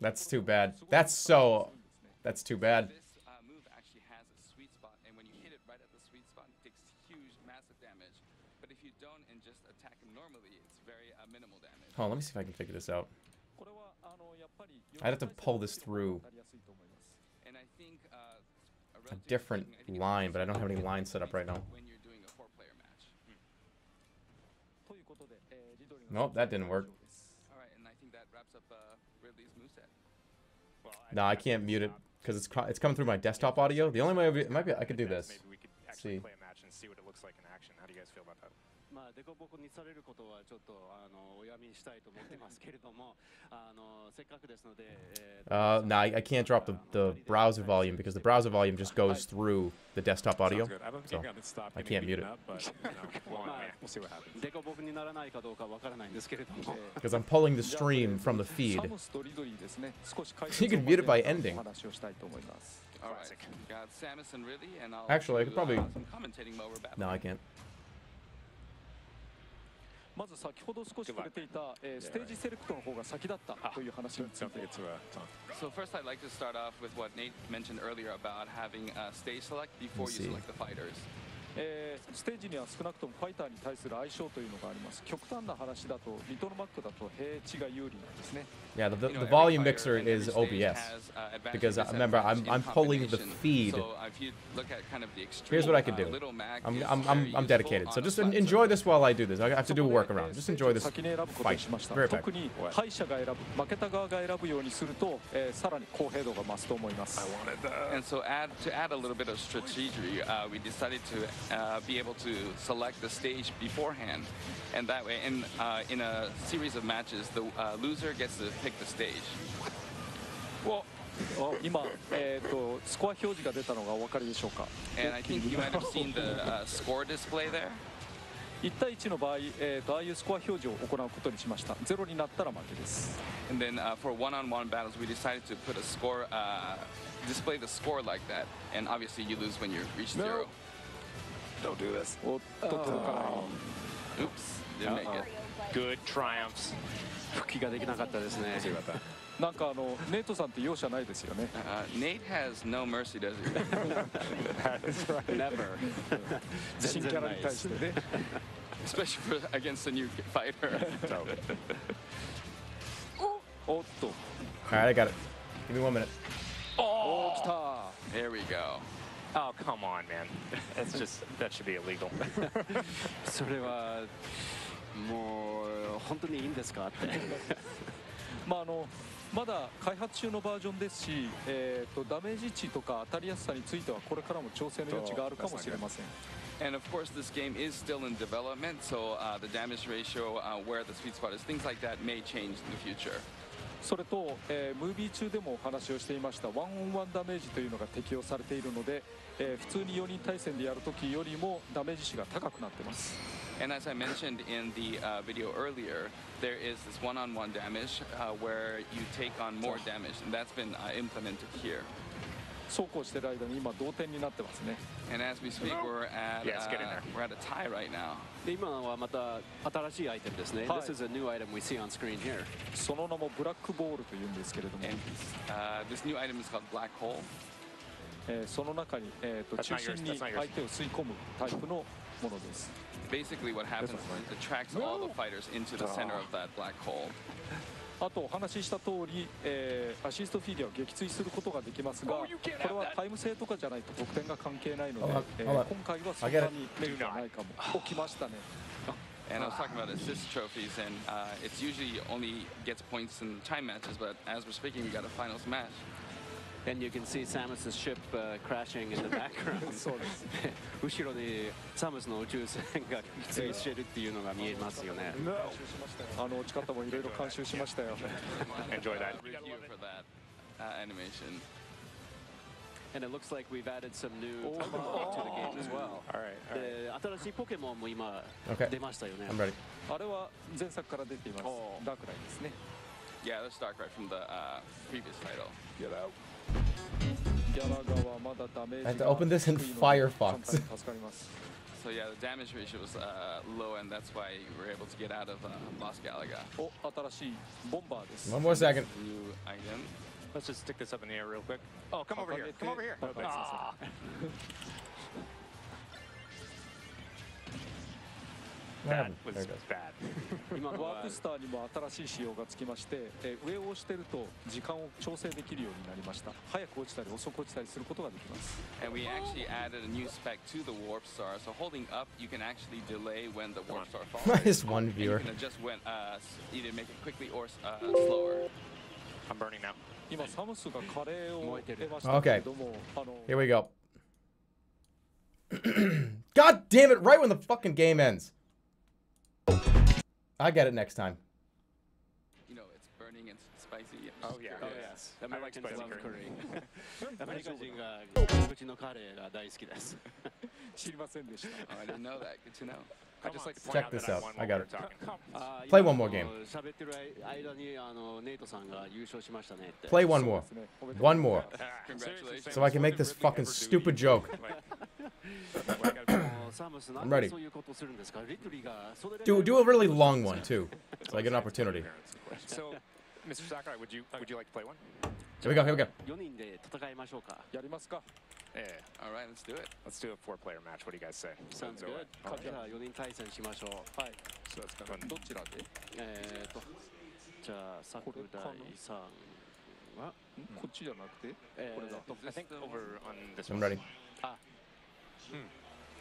That's too bad. That's too bad. This move actually has a sweet spot, and when you hit it right at the sweet spot, it takes huge, massive damage. But if you don't and just attack him normally, it's very minimal damage. Hold on, let me see if I can figure this out. I'd have to pull this through And I think a different line, but I don't have any lines set up right now. when you're doing a 4-player match. Nope, that didn't work. All right, and I think that wraps up Ridley's moveset. No, I can't mute it because it's coming through my desktop audio. The only way I could do this. Maybe we could actually play a match and see what it looks like in action. How do you guys feel about that? No, I can't drop the browser volume because the browser volume just goes through the desktop audio. So I can't mute it. We'll see what happens. Because I'm pulling the stream from the feed. You can mute it by ending. All right, got Samus and Ridley, and I'll Actually, I could probably. some commentating while we're battling. No, I can't. まず先ほど少し触れていた、ステージセレクトの方が先だったという話について。So first, I'd like to start off with what Nate mentioned earlier about having a stage select before you select the fighters. ステージには少なくともファイターに対する相性というのがあります。極端な話だとリトルマックだと平地が有利なんですね。Yeah, the volume mixer is OBS because remember I'm pulling the feed. Here's what I can do. I'm dedicated. So just enjoy this while I do this. I have to do a workaround. Just enjoy this fight. Very bad. 特に敗者が選ぶ、負けた側が選ぶようにすると、さらに公平度が増すと思います。And so to add a little bit of strategy, we decided to be able to select the stage beforehand, and that way, in a series of matches, the loser gets to pick the stage. 今、スコア表示が出たのがお分かりでしょうか。And I think you might have seen the score display there. 1対1の場合、ああいうスコア表示を行うことにしました。ゼロになったら負けです。And then for one-on-one battles, we decided to put a score, display the score like that, and obviously you lose when you reach 0. Don't do this. Oops, didn't make it. Good triumphs. 復帰ができなかったですね。なんかネイトさんって容赦ないですよね。Nate has no mercy, does he? That's right. Never. 新キャラに対してね。Especially against a new fighter. おっと。All right, I got it. Give me 1 minute. おー、来た。 There we go. Oh, come on, man. That should be illegal. それはもう本当にいいんですかって。まだ開発中のバージョンですし、ダメージ値とか当たりやすさについてはこれからも調整の余地があるかもしれません。And of course, this game is still in development, so the damage ratio, where the sweet spot is, things like that may change in the future. それと、ムービー中でもお話をしていましたワンオンワンダメージというのが適用されているので、普通に4人対戦でやるときよりもダメージ値が高くなっています。And as I mentioned in the video earlier, there is this one-on-one damage where you take on more damage, and that's been implemented here. そうこうしてる間に今同点になってますね。And as we speak, we're at a tie right now. で今のはまた新しいアイテムですね。This is a new item we see on screen here. その名もブラックボールというんですけれども。This new item is called black hole. その中に中心に相手を吸い込むタイプのものです。Basically, what happens is it attracts all the fighters into the center of that black hole. あとお話しした通り、アシストフィギュアを撃墜することができますが、これはタイム制とかじゃないと得点が関係ないので、今回はそんなにメリットはないかも。起きましたね。And I was talking about assist trophies, and it's usually only gets points in time matches, but as we're speaking, we got a finals match. And you can see Samus's ship crashing in the background. そうです。後ろにサムスの宇宙船が撃墜してるっていうのが見えますよね。落ち方もいろいろ監修しましたよ。Enjoy that. Review for that animation. And it looks like we've added some new Pokemon to the game as well. All right. で新しいポケモンも今出ましたよね。I'm ready. あれは前作から出ています。ダークライですね。Yeah, that's Darkrai from the previous title. Get out. I have to open this in Firefox. So yeah, the damage ratio was low, and that's why we were able to get out of Lost Galaga. One more second. New item. Let's just stick this up in the air real quick. Oh, come over here. Come over here. That was bad. ワークスターにも新しい仕様がつきまして、上を押してると時間を調整できるようになりました。早く落ちたり遅く落ちたりすることができます。And we actually added a new spec to the warp star. So holding up, you can actually delay when the warp star falls. Just one viewer. You can adjust when either make it quickly or slower. I'm burning now. 今サムスがカレーを得ましたけれども、Here we go. God damn it! Right when the fucking game ends. I get it next time. You know, it's burning and spicy. Oh yeah. Oh yes. Americans love curry. アメリカ人が口のカレーが大好きです。知りませんでした。Oh, I didn't know that. Good to know. I just like to point Check out this that out. I won I while got we it. were talking. Play one more game. 喋ってる間にネイトさんが優勝しましたねって。Play one more. One more. Congratulations. So I can make this fucking stupid joke. I'm ready. Do a really long one too, so I get an opportunity. So, Mr. Sakurai, would you like to play one? Here we go. Here we go. 4人で戦いましょうか。やりますか。Yeah. All right, let's do it. Let's do a 4-player match. What do you guys say? Sounds good. じゃあ4人対戦しましょう。はい。So that's fun. どちらで？じゃあ桜井さんはこっちじゃなくてこれだ。I think over on this I'm one. ready.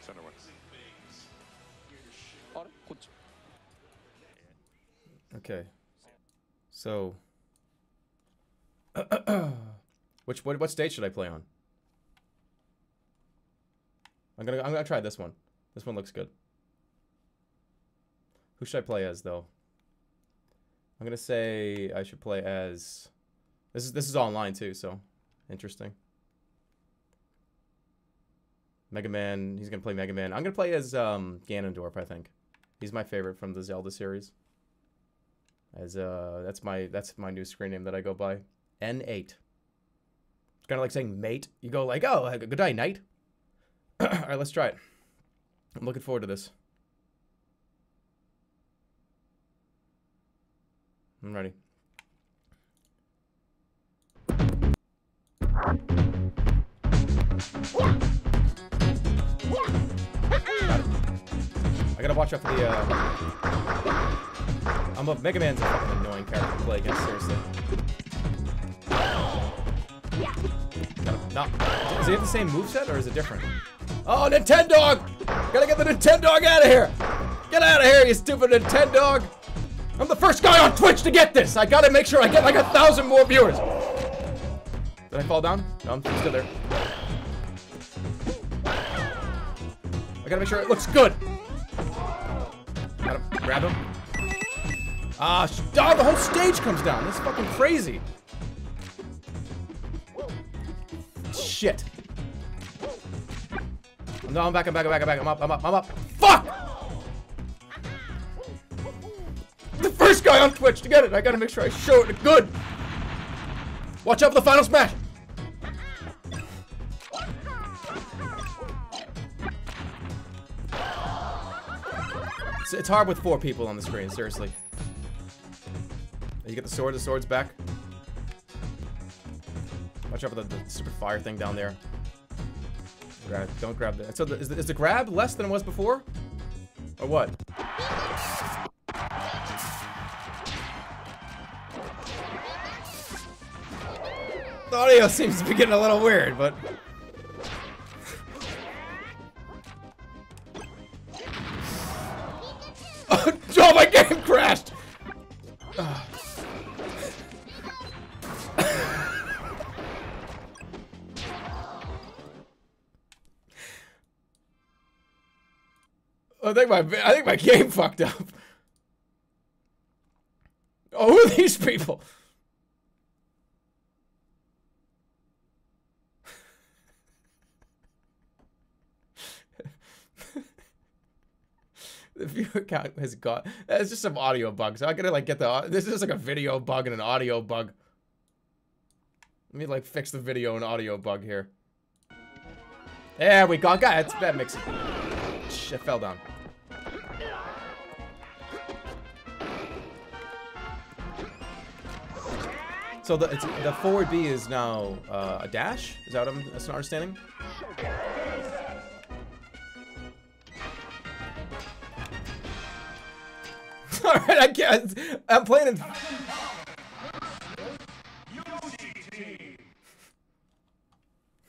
Center one. あれこっち。Okay. So, what stage should I play on? I'm gonna try this one. This one looks good. Who should I play as though? I'm gonna say I should play as. This is online too, so interesting. Mega Man. He's gonna play Mega Man. I'm gonna play as Ganondorf. I think he's my favorite from the Zelda series. As that's my new screen name that I go by. N8. It's kind of like saying mate. You go like, oh, good day, knight. All right, let's try it. I'm looking forward to this. I'm ready. I gotta watch out for the Mega Man's a fucking annoying character to play against, seriously. Does he have the same moveset or is it different? Oh, Nin-Ten-Do! Gotta get the Nin-Ten-Do out of here! Get out of here, you stupid Nin-Ten-Do! I'm the first guy on Twitch to get this! I gotta make sure I get like 1,000 more viewers! Did I fall down? No, I'm still there. I gotta make sure it looks good! Gotta grab him. Ah, the whole stage comes down. This is fucking crazy. Shit. No, I'm back. I'm up. Fuck! The first guy on Twitch to get it. I gotta make sure I show it good. Watch out for the final smash. It's hard with 4 people on the screen, seriously. You get the sword's back. Watch out for the super fire thing down there. Don't grab that. So is the grab less than it was before? Or what? The audio seems to be getting a little weird, but... Oh, my game crashed! I think my game fucked up. Oh, who are these people? The viewer count has got. It's just some audio bugs. So I gotta like get the. This is like a video bug and an audio bug. Let me like fix the video and audio bug here. There we go. Got it. That makes it. Shit, fell down. So the forward B is now a dash. Is that what that's an understanding? All right, I can't. I'm playing in.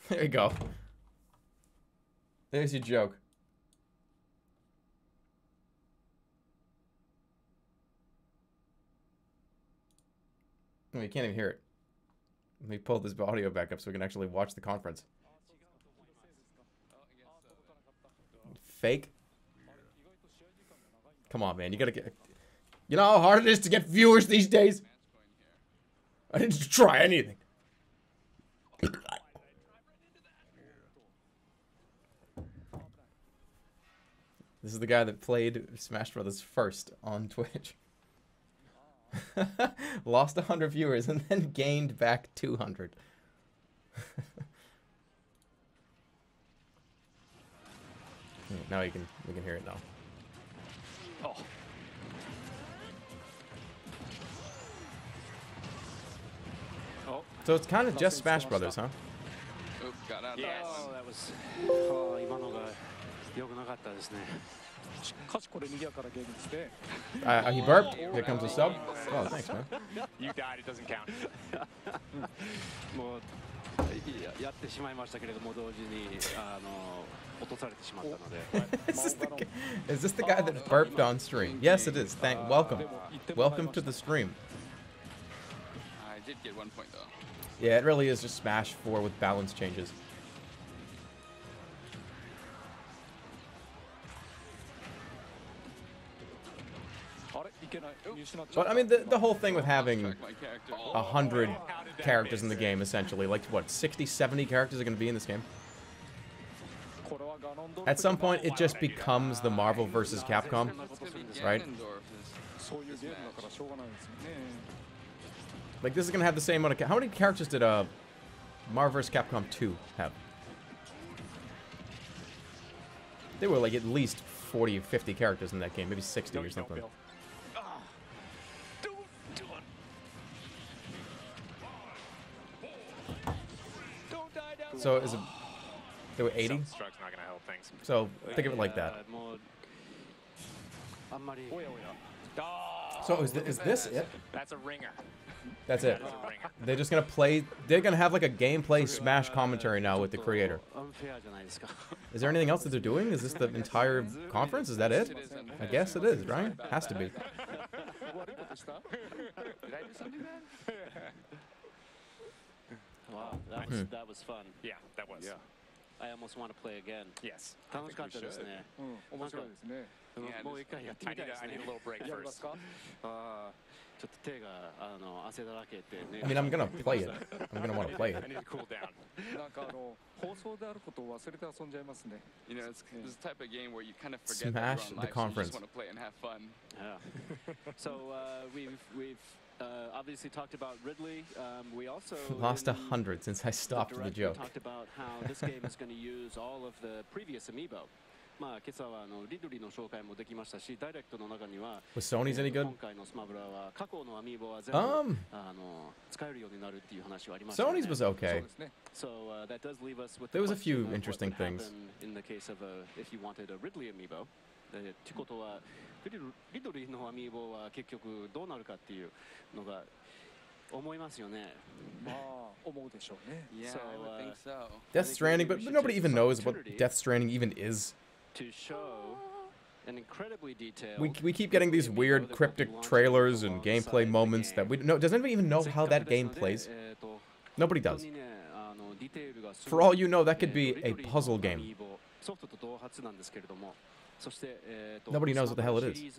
There you go. There's your joke. Oh, you can't even hear it. Let me pull this audio back up so we can actually watch the conference. Fake? Come on, man. You gotta get... You know how hard it is to get viewers these days? I didn't try anything. This is the guy that played Smash Brothers first on Twitch. Lost 100 viewers and then gained back 200. Now we can hear it now. Oh. Oh. So it's kind of just Smash Brothers, huh? Oh, got out. Yes. Oh, that was. Oh, 今のが良くなかったですね. He burped. Here comes a sub. Oh, thanks, man. You died. It doesn't count. Is this the guy that burped on stream? Yes, it is. Welcome. Welcome to the stream. I did get 1 point, though. Yeah, it really is just Smash 4 with balance changes. But I mean, the whole thing with having 100 characters in the game, essentially, like what, 60, 70 characters are going to be in this game? At some point, it just becomes the Marvel versus Capcom, right? Like, this is going to have the same amount of... How many characters did Marvel vs. Capcom 2 have? There were, like, at least 40 or 50 characters in that game. Maybe 60 or something. So, is it... There were 80? Stroke's not gonna help things. So, think of it like that. So, is this it? That's a ringer. That's it. They're just gonna play. They're gonna have like a gameplay Smash commentary now with the creator. Is there anything else that they're doing? Is this the entire conference? Is that it? I guess it is, right? Has to be. Did I do something bad? Wow, that was fun. Yeah, that was. Yeah. I almost want to play again. Yes. 楽しかったですね。面白いですね。もう一回やってみたいですね。I need a little break first. ちょっと手が汗だらけてね。I mean, I'm gonna play it. I'm gonna want to play it. I need to cool down. なんか放送であることを忘れて遊んじゃいますね。You know, it's this type of game where you kind of forget that Smash you're on the live, conference. So you just want to play and have fun. Yeah. So we've obviously talked about Ridley. We also lost 100 since I stopped the joke. We talked about how this game is going to use all of the previous amiibo. Was Sony's any good? Sony's was okay. That does leave us with there was a question few of interesting what would things. happen in the case of if you wanted a Ridley amiibo. ってことはリドリーのアミーボは結局どうなるかっていうのが思いますよね。まあ思うでしょうね。Yeah, I would think so. Death Stranding, but nobody even knows what Death Stranding even is. To show an incredibly detailed. We keep getting these weird cryptic trailers and gameplay moments that we know. Does anybody even know how that game plays? Nobody does. For all you know, that could be a puzzle game. Nobody knows what the hell it is.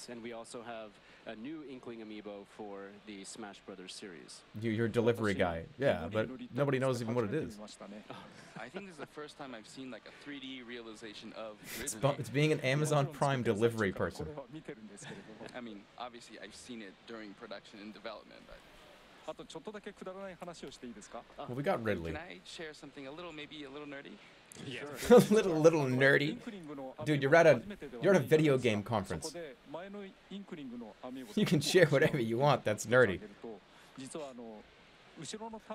And we also have a new Inkling amiibo for the Smash Brothers series. You're a delivery guy. Yeah, but nobody knows even what it is. I think this is the first time I've seen like a 3D realization of It's being an Amazon Prime delivery person. I mean, obviously I've seen it during production and development, but... Well, we got Ridley. Can I share something maybe a little nerdy? Yeah. little nerdy. Dude, you're at a video game conference. You can share whatever you want. That's nerdy.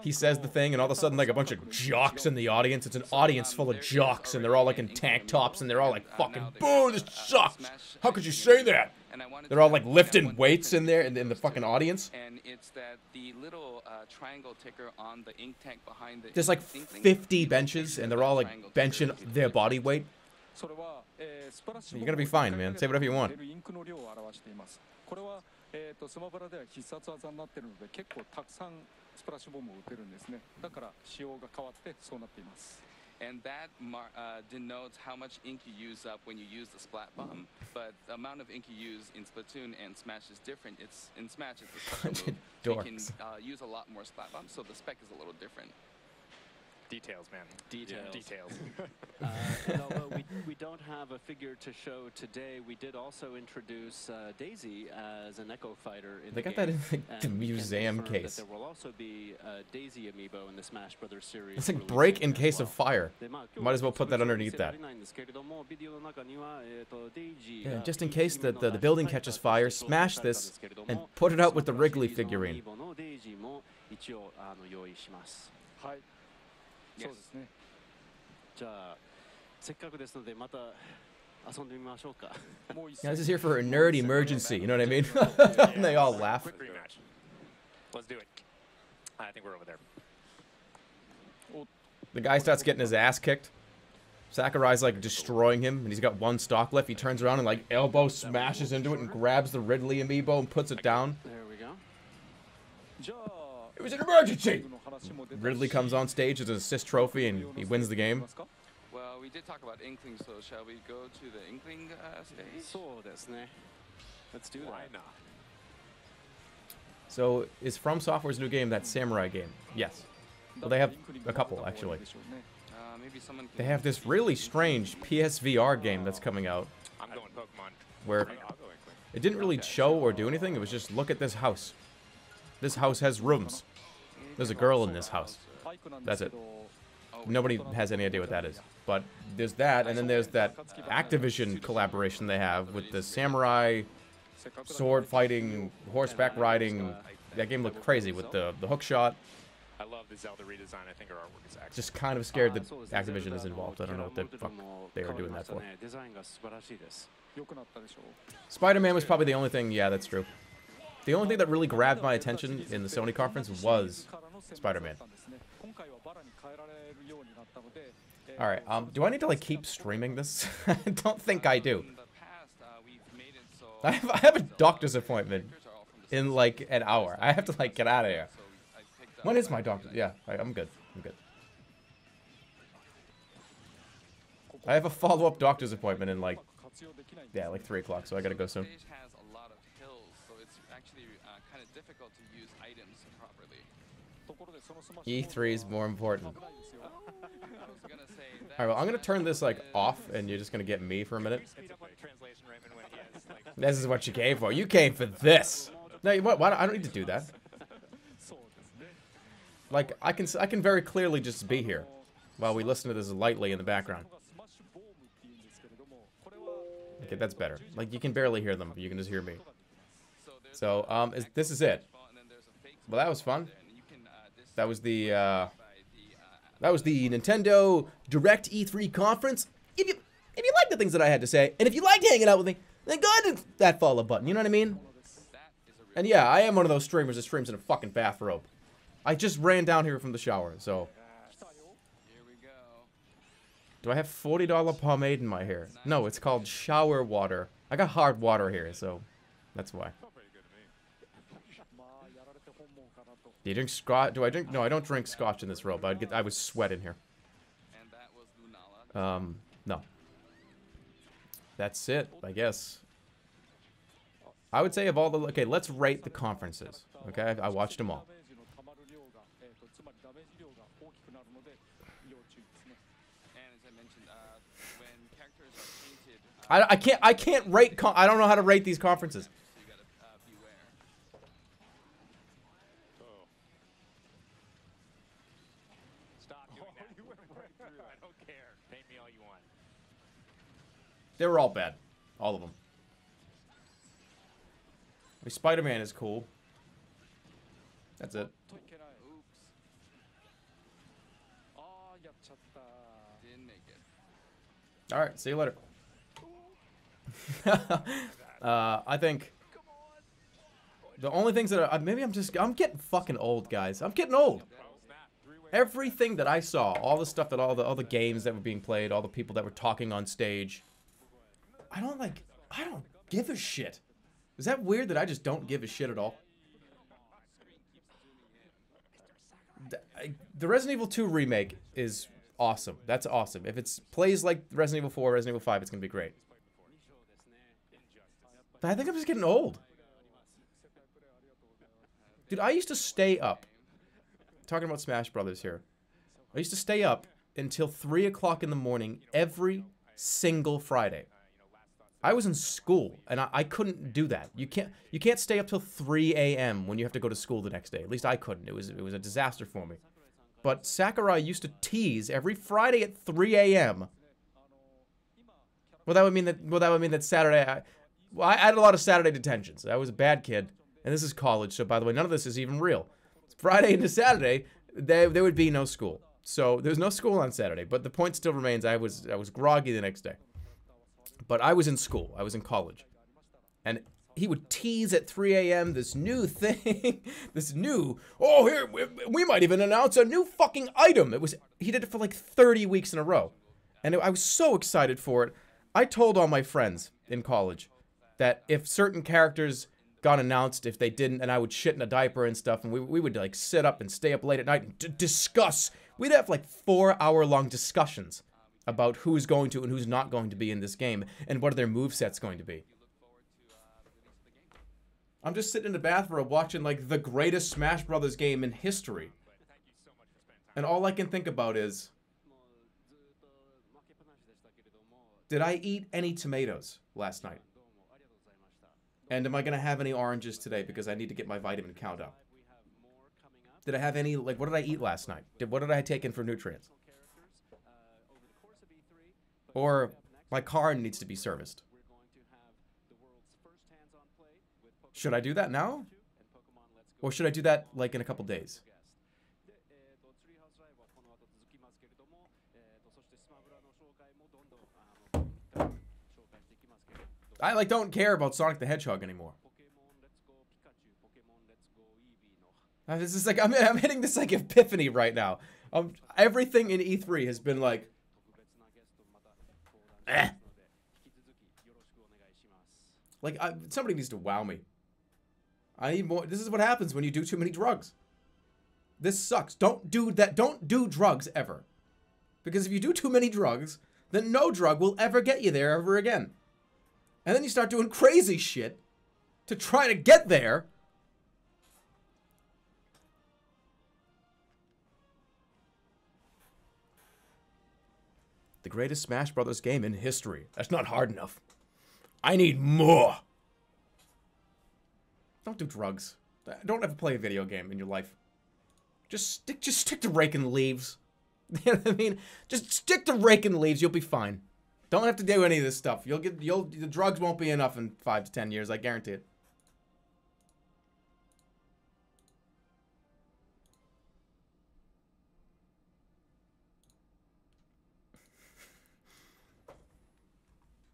He says the thing, and all of a sudden, like a bunch of jocks in the audience. It's an audience full of jocks, and they're all like in tank tops, and they're all like, "Fucking boo! This sucks! How could you say that?" They're all like lifting weights in there in the fucking audience. And it's that the little triangle ticker on the ink tank behind the There's like 50 benches, and they're all like benching their body weight. You're gonna be fine, man. Say whatever you want. スマブラでは必殺技になっているので結構たくさんスプラッシュボムを打てるんですね。だから仕様が変わってそうなっています。 And that denotes how much ink you use up when you use the splat bomb. But the amount of ink you use in Splatoon and Smash is different. In Smash, it's a special move. You can use a lot more splat bombs, so the spec is a little different. Details, man. Details. Details. And although we don't have a figure to show today, we did also introduce Daisy as an Echo Fighter in They the got that game. in like, the museum case. There will also be a Daisy amiibo in the Smash Brothers series. It's like break in case of fire. Might as well put that underneath that. Yeah, just in case the building catches fire, smash this and put it out with the Wrigley figurine. そうですね。じゃあせっかくですのでまた遊んでみましょうか。 Yeah, this is here for a nerd emergency, you know what I mean? And they all laugh. Quick rematch. Let's do it. I think we're over there. The guy starts getting his ass kicked. Sakurai's like destroying him, and he's got one stock left. He turns around and like elbow smashes into it and grabs the Ridley amiibo and puts it down. There we go. It was an emergency! Ridley comes on stage as an assist trophy and he wins the game. Well, we did talk about Inkling, so shall we go to the Inkling stage? Let's do that. Why not? So, is From Software's new game that samurai game? Yes. Well, they have a couple, actually. Maybe someone can... They have this really strange PSVR game that's coming out. I'm going Pokemon. Where it didn't really show or do anything. It was just, look at this house. This house has rooms. There's a girl in this house. That's it. Nobody has any idea what that is. But there's that, and then there's that Activision collaboration they have with the samurai, sword fighting, horseback riding. That game looked crazy with the hook shot. I love the Zelda redesign. I think our artwork is excellent. Just kind of scared that Activision is involved. I don't know what the fuck they are doing that for. Spider-Man was probably the only thing, yeah, that's true. The only thing that really grabbed my attention in the Sony conference was Spider-Man. Alright, do I need to like keep streaming this? I don't think I do. I have a doctor's appointment in like an hour. I have to like get out of here. When is my doctor? Yeah, I'm good. I'm good. I have a follow-up doctor's appointment in like, yeah, like 3 o'clock, so I gotta go soon. Difficult to use items properly. E3 is more important. Alright, well, I'm gonna turn this like off, and you're just gonna get me for a minute. This is what you came for. You came for this. No, what? Why? I don't need to do that. Like, I can very clearly just be here. while we listen to this lightly in the background. Okay, that's better. Like, you can barely hear them, but you can just hear me. So, this is it. Well, that was fun. That was the Nintendo Direct E3 conference. If you like the things that I had to say, and if you liked hanging out with me, then go ahead and hit that follow button, you know what I mean? And yeah, I am one of those streamers that streams in a fucking bathrobe. I just ran down here from the shower, so... Do I have $40 pomade in my hair? No, it's called shower water. I got hard water here, so that's why. Do you drink scotch? Do I drink? No, I don't drink scotch in this robe. I would sweat in here. No. That's it, I guess. I would say of all the... Okay, let's rate the conferences. Okay, I watched them all. I can't rate... I don't know how to rate these conferences. They were all bad. All of them. I mean, Spider-Man is cool. That's it. Alright, see you later. I think the only things that maybe I'm getting fucking old, guys. I'm getting old. Everything that I saw, all the stuff that all the games that were being played, all the people that were talking on stage, I don't give a shit. Is that weird that I just don't give a shit at all? The Resident Evil 2 remake is awesome. That's awesome. If it plays like Resident Evil 4, Resident Evil 5, it's gonna be great. But I think I'm just getting old. Dude, I used to stay up. Talking about Smash Brothers here. I used to stay up until 3 o'clock in the morning every single Friday. I was in school, and I couldn't do that. You can't stay up till 3 a.m. when you have to go to school the next day. At least I couldn't. It was a disaster for me. But Sakurai used to tease every Friday at 3 a.m. Well, that would mean that Saturday. I had a lot of Saturday detentions. I was a bad kid, and this is college. So, by the way, none of this is even real. Friday into Saturday, there would be no school. So there's no school on Saturday. But the point still remains. I was groggy the next day. But I was in school. I was in college. And he would tease at 3 a.m. this new thing. This new, oh, here, we might even announce a new fucking item. He did it for like 30 weeks in a row. And I was so excited for it. I told all my friends in college that if certain characters got announced, if they didn't, and I would shit in a diaper and stuff, and we would like sit up and stay up late at night and discuss. We'd have like 4-hour-long discussions about who's going to and who's not going to be in this game, and what are their movesets going to be. I'm just sitting in the bathroom watching like the greatest Smash Brothers game in history. And all I can think about is, did I eat any tomatoes last night? And am I going to have any oranges today because I need to get my vitamin count up? Did I have any, like, what did I eat last night? What did I take in for nutrients? Or my car needs to be serviced. Should I do that now? Or should I do that, like, in a couple days? I, like, don't care about Sonic the Hedgehog anymore. This is like, I'm hitting this, like, epiphany right now. Everything in E3 has been, like, eh. Like, somebody needs to wow me. I need more. This is what happens when you do too many drugs. This sucks. Don't do that. Don't do drugs ever. Because if you do too many drugs, then no drug will ever get you there ever again. And then you start doing crazy shit to try to get there. The greatest Smash Brothers game in history. That's not hard enough. I need more. Don't do drugs. Don't ever play a video game in your life. Just stick to raking leaves. You know what I mean? Just stick to raking leaves. You'll be fine. Don't have to do any of this stuff. The drugs won't be enough in 5 to 10 years. I guarantee it.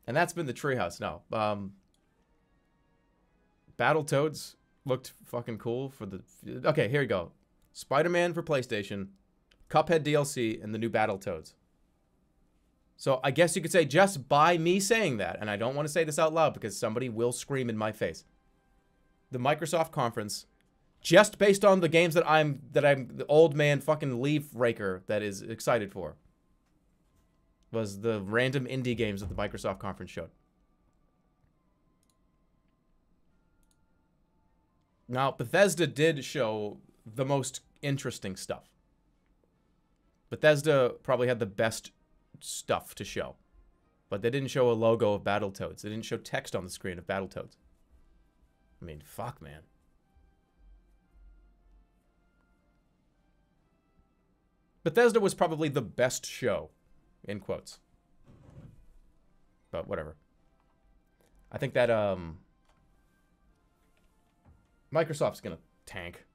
And that's been the treehouse. No. Battletoads looked fucking cool for the... Okay, here you go. Spider-Man for PlayStation, Cuphead DLC, and the new Battletoads. So I guess you could say just by me saying that, and I don't want to say this out loud because somebody will scream in my face. The Microsoft conference, just based on the games that I'm the old man fucking leaf raker that is excited for, was the random indie games that the Microsoft conference showed. Now, Bethesda did show the most interesting stuff. Bethesda probably had the best stuff to show. But they didn't show a logo of Battletoads. They didn't show text on the screen of Battletoads. I mean, fuck, man. Bethesda was probably the best show, in quotes. But whatever. I think that, Microsoft's gonna tank.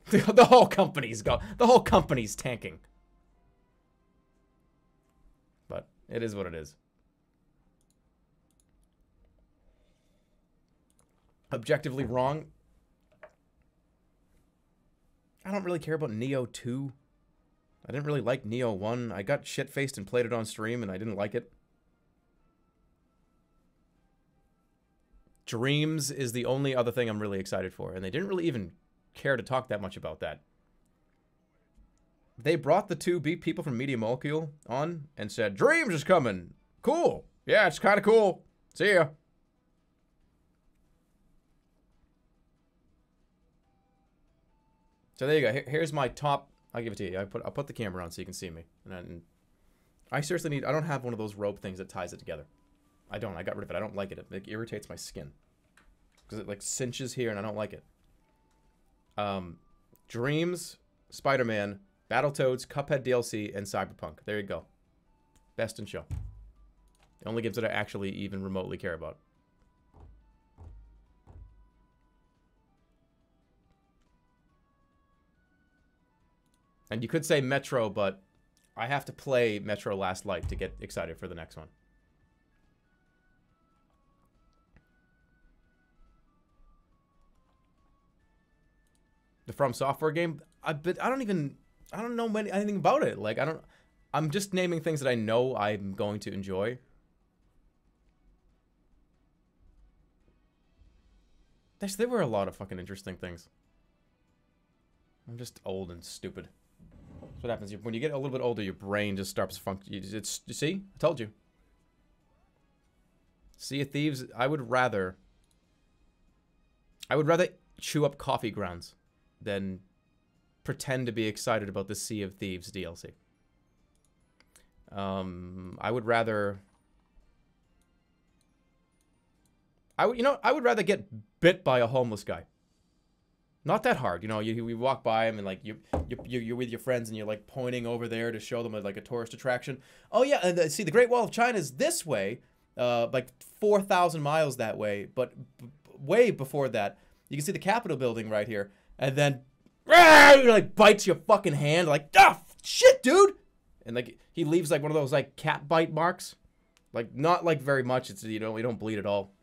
The whole company's tanking. But it is what it is. Objectively wrong. I don't really care about Neo 2. I didn't really like Neo 1. I got shit-faced and played it on stream, and I didn't like it. Dreams is the only other thing I'm really excited for, and they didn't really even care to talk that much about that. They brought the two people from Media Molecule on and said, Dreams is coming. Cool. Yeah, it's kind of cool. See ya. So there you go. Here's my top. I'll give it to you. I'll put the camera on so you can see me. And I seriously need... I don't have one of those rope things that ties it together. I don't. I got rid of it. I don't like it. It irritates my skin. Because it, like, cinches here, and I don't like it. Dreams, Spider-Man, Battletoads, Cuphead DLC, and Cyberpunk. There you go. Best in show. The only games that I actually even remotely care about. And you could say Metro, but I have to play Metro Last Light to get excited for the next one. The From Software game, I don't know anything about it. Like, I'm just naming things that I know I'm going to enjoy. There were a lot of fucking interesting things. I'm just old and stupid. That's what happens. When you get a little bit older, your brain just starts functioning. You see? I told you. Sea of Thieves, I would rather chew up coffee grounds than pretend to be excited about the Sea of Thieves DLC. I would rather get bit by a homeless guy. Not that hard, you know. We walk by him and like you're with your friends and you're like pointing over there to show them like a tourist attraction. Oh yeah, and see the Great Wall of China is this way, like 4,000 miles that way. But way before that, you can see the Capitol building right here, and then like bites your fucking hand, like shit, dude, and like he leaves like one of those like cat bite marks, like not like very much. It's we don't bleed at all.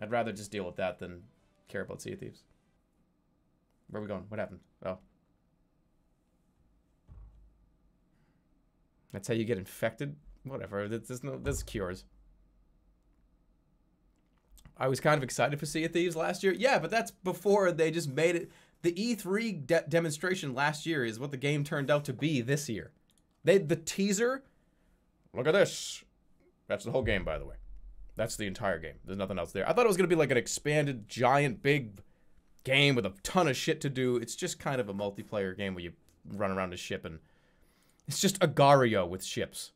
I'd rather just deal with that than care about Sea of Thieves. Where are we going? What happened? Oh. That's how you get infected? Whatever. There's cures. I was kind of excited for Sea of Thieves last year. Yeah, but that's before they just made it. The E3 demonstration last year is what the game turned out to be this year. The teaser, look at this. That's the whole game, by the way. That's the entire game. There's nothing else there. I thought it was going to be like an expanded, giant, big game with a ton of shit to do. It's just kind of a multiplayer game where you run around a ship and it's just Agario with ships.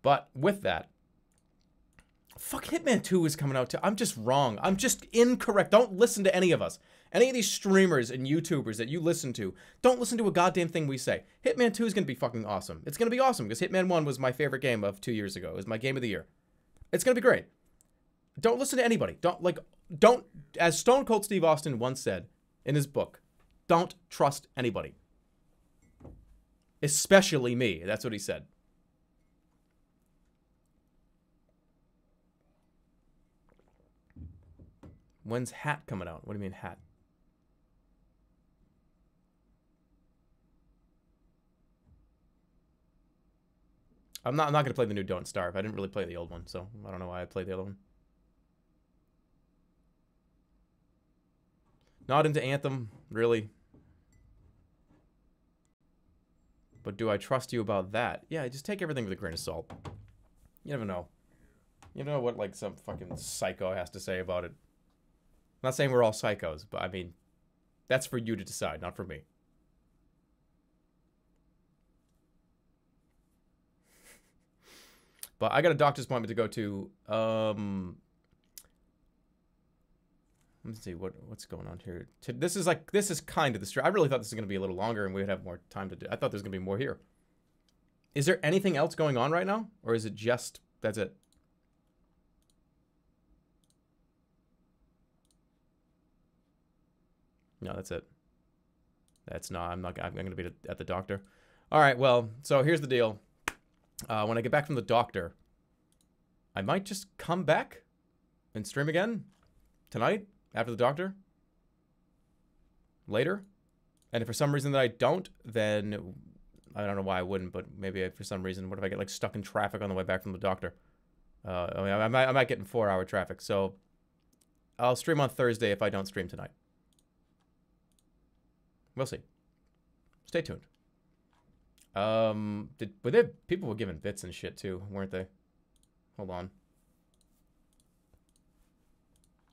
But with that, Fuck, Hitman 2 is coming out too. I'm just wrong. I'm just incorrect. Don't listen to any of us. Any of these streamers and YouTubers that you listen to, don't listen to a goddamn thing we say. Hitman 2 is going to be fucking awesome. It's going to be awesome because Hitman 1 was my favorite game of 2 years ago. It was my game of the year. It's going to be great. Don't listen to anybody. Don't, as Stone Cold Steve Austin once said in his book, don't trust anybody. Especially me. That's what he said. When's Hat coming out? What do you mean Hat? I'm not gonna play the new Don't Starve. I didn't really play the old one, so I don't know why I played the other one. Not into Anthem, really. But do I trust you about that? Yeah, just take everything with a grain of salt. You never know. You know what, like, some fucking psycho has to say about it. I'm not saying we're all psychos, but I mean, that's for you to decide, not for me. But I got a doctor's appointment to go to. Let's see what's going on here. This is kind of the stream. I really thought this was going to be a little longer and we would have more time to do. I thought there was going to be more here. Is there anything else going on right now, or is it just that's it? No, that's it. That's not. I'm going to be at the doctor. All right. Well, so here's the deal. When I get back from the doctor, I might just come back and stream again tonight after the doctor. Later. And if for some reason that I don't, then I don't know why I wouldn't, but maybe for some reason, what if I get like stuck in traffic on the way back from the doctor? I mean, I might get in 4-hour traffic. So I'll stream on Thursday if I don't stream tonight. We'll see. Stay tuned. People were giving bits and shit too, weren't they? Hold on.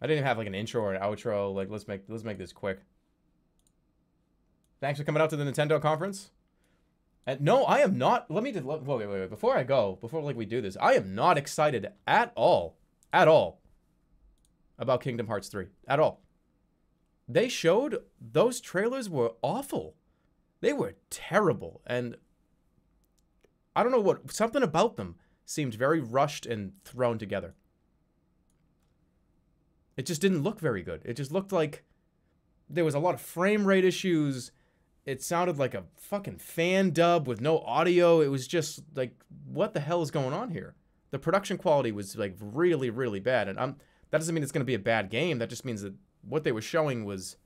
I didn't even have like an intro or an outro. Like, let's make this quick. Thanks for coming out to the Nintendo conference. And no, I am not. Wait. Before I go, before we do this, I am not excited at all about Kingdom Hearts 3 at all. They showed those trailers were awful. They were terrible, and I don't know what, something about them seemed very rushed and thrown together. It just didn't look very good. It just looked like there was a lot of frame rate issues. It sounded like a fucking fan dub with no audio. It was just like, what the hell is going on here? The production quality was like really, really bad. And that doesn't mean it's going to be a bad game. That just means that what they were showing was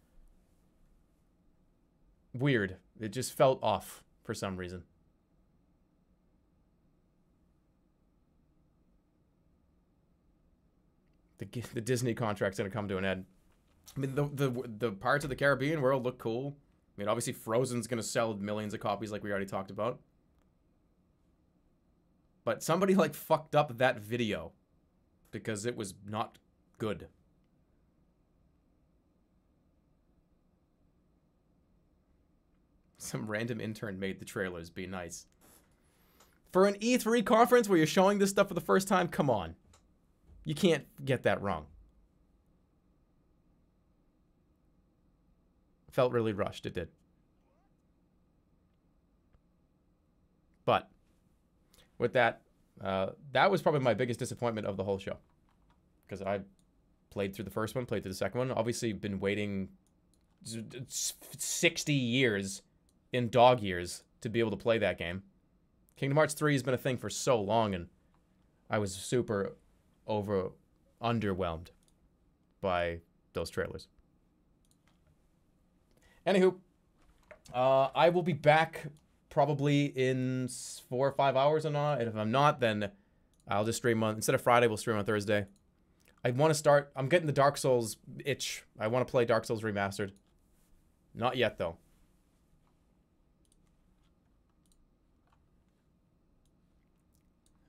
weird. It just felt off for some reason. The Disney contract's gonna come to an end. I mean, the Pirates of the Caribbean world look cool. I mean, obviously Frozen's gonna sell millions of copies like we already talked about. But somebody like fucked up that video because it was not good. Some random intern made the trailers. Be nice. For an E3 conference where you're showing this stuff for the first time, come on. You can't get that wrong. Felt really rushed, it did. But with that, that was probably my biggest disappointment of the whole show. Because I played through the first one, played through the second one. Obviously, been waiting 60 years in dog years to be able to play that game. Kingdom Hearts 3 has been a thing for so long, and I was super underwhelmed by those trailers. Anywho, I will be back probably in 4 or 5 hours or not, and if I'm not, then I'll just stream on, instead of Friday, we'll stream on Thursday. I want to start, I'm getting the Dark Souls itch. I want to play Dark Souls Remastered. Not yet, though.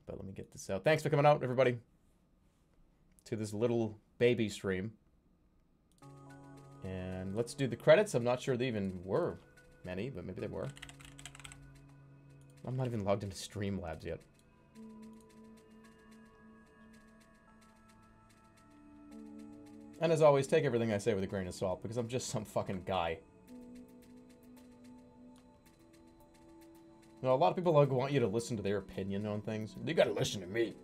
But let me get this out. Thanks for coming out, everybody, to this little baby stream. And let's do the credits. I'm not sure they even were many, but maybe they were. I'm not even logged into Streamlabs yet. And as always, take everything I say with a grain of salt, because I'm just some fucking guy. You know, a lot of people like want you to listen to their opinion on things. You gotta listen to me.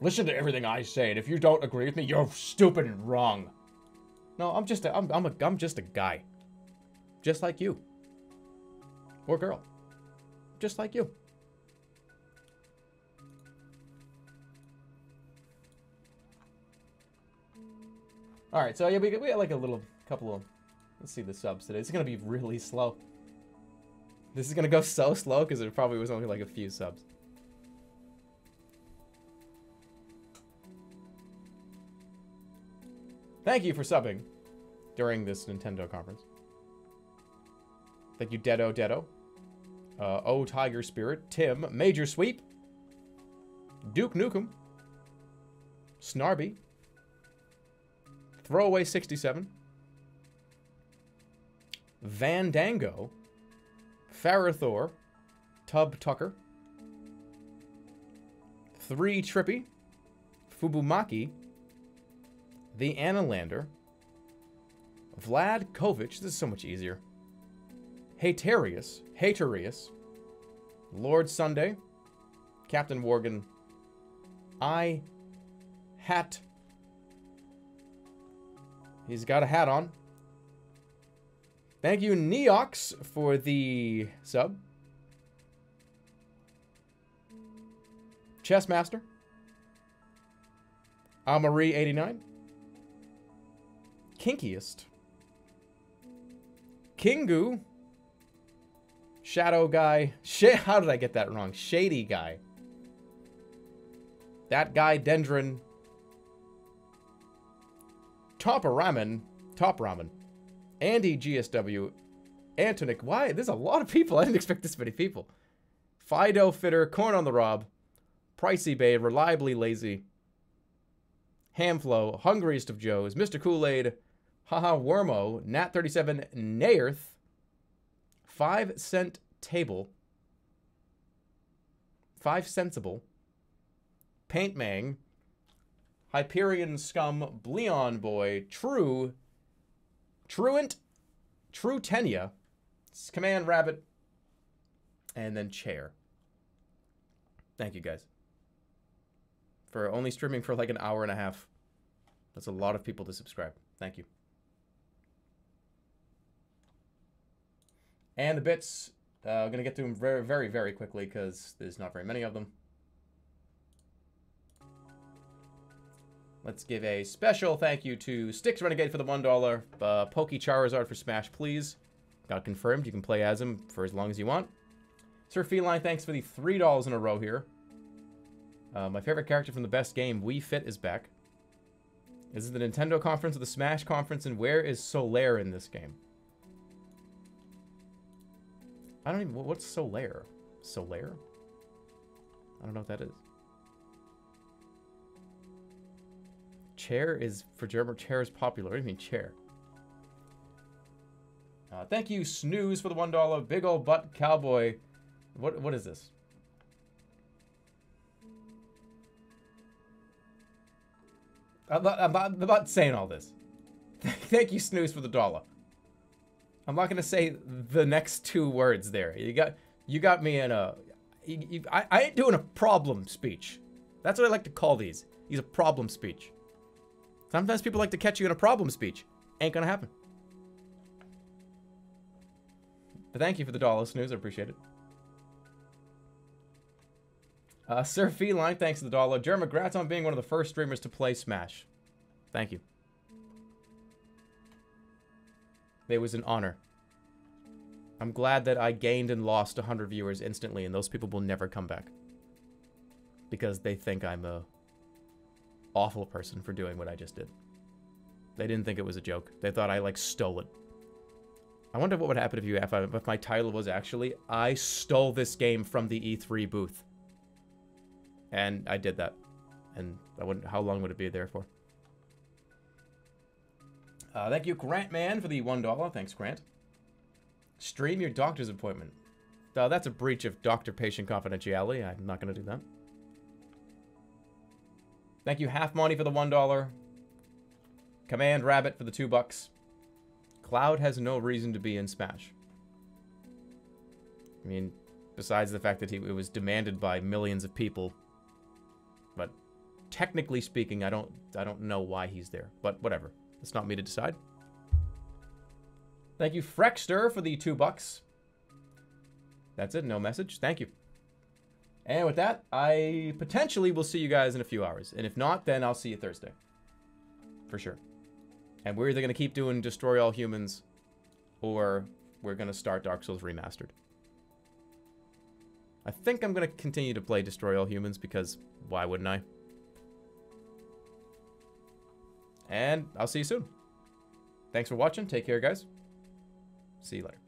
Listen to everything I say, and if you don't agree with me, you're stupid and wrong. No, I'm just a guy. Just like you. Or girl. Just like you. Alright, so yeah, we got like a couple of, let's see the subs today. It's gonna be really slow. This is gonna go so slow because it probably was only like a few subs. Thank you for subbing during this Nintendo conference. Thank you, Dedo. Oh Tiger Spirit, Tim, Major Sweep, Duke Nukem, Snarby, Throwaway 67, Van Dango, Farathor, Tub Tucker, 3 Trippy, Fubumaki, The Analander, Vlad Kovic, this is so much easier, Haterius, Lord Sunday, Captain Worgen, Hat. He's got a hat on. Thank you, Neox, for the sub. Chessmaster. Amarie89. Kinkiest. Kingu. Shadow Guy. How did I get that wrong? Shady Guy. That Guy Dendron. Top Ramen. Andy GSW. Antonic. Why? There's a lot of people. I didn't expect this many people. Fido Fitter. Corn on the Rob. Pricey Bay. Reliably Lazy. Hamflow. Hungriest of Joes. Mr. Kool-Aid. Haha Wormo. Nat37. Nairth. 5 Cent Table. 5 Sensible. Paint Mang. Hyperion Scum, Bleon Boy, Truant, True Tenya, Command Rabbit, and then Chair. Thank you guys. For only streaming for like an hour and a half. That's a lot of people to subscribe. Thank you. And the bits, I'm going to get to them very, very, very quickly because there's not very many of them. Let's give a special thank you to Styx Renegade for the $1. Pokey Charizard for Smash, please. Got confirmed. You can play as him for as long as you want. Sir Feline, thanks for the $3 in a row here. My favorite character from the best game, Wii Fit, is back. This is the Nintendo conference or the Smash conference, and where is Solaire in this game? I don't even... What's Solaire? Solaire? I don't know what that is. Chair is, for Jerma, chair is popular. What do you mean, chair? Thank you, Snooze, for the $1. Big Ol' Butt Cowboy. What is this? I'm not saying all this. Thank you, Snooze, for the $1. I'm not gonna say the next 2 words there. You got me in a... I ain't doing a problem speech. That's what I like to call these. These are problem speech. Sometimes people like to catch you in a problem speech. Ain't gonna happen. But thank you for the $1, Snooze. I appreciate it. Sir Feline, thanks for the $1. Jerma, congrats on being one of the first streamers to play Smash. Thank you. It was an honor. I'm glad that I gained and lost 100 viewers instantly, and those people will never come back. Because they think I'm a awful person for doing what I just did. They didn't think it was a joke. They thought I, like, stole it. I wonder what would happen if my title was actually, I stole this game from the E3 booth. And I did that. And I wouldn't, how long would it be there for? Thank you, Grant Man, for the $1. Thanks, Grant. Stream your doctor's appointment. That's a breach of doctor-patient confidentiality. I'm not going to do that. Thank you, Half Money, for the $1. Command Rabbit for the $2. Cloud has no reason to be in Smash. I mean, besides the fact that it was demanded by millions of people. But technically speaking, I don't know why he's there. But whatever. It's not me to decide. Thank you, Ster, for the $2. That's it. No message. Thank you. And with that, I potentially will see you guys in a few hours. And if not, then I'll see you Thursday. For sure. And we're either going to keep doing Destroy All Humans, or we're going to start Dark Souls Remastered. I think I'm going to continue to play Destroy All Humans, because why wouldn't I? And I'll see you soon. Thanks for watching. Take care, guys. See you later.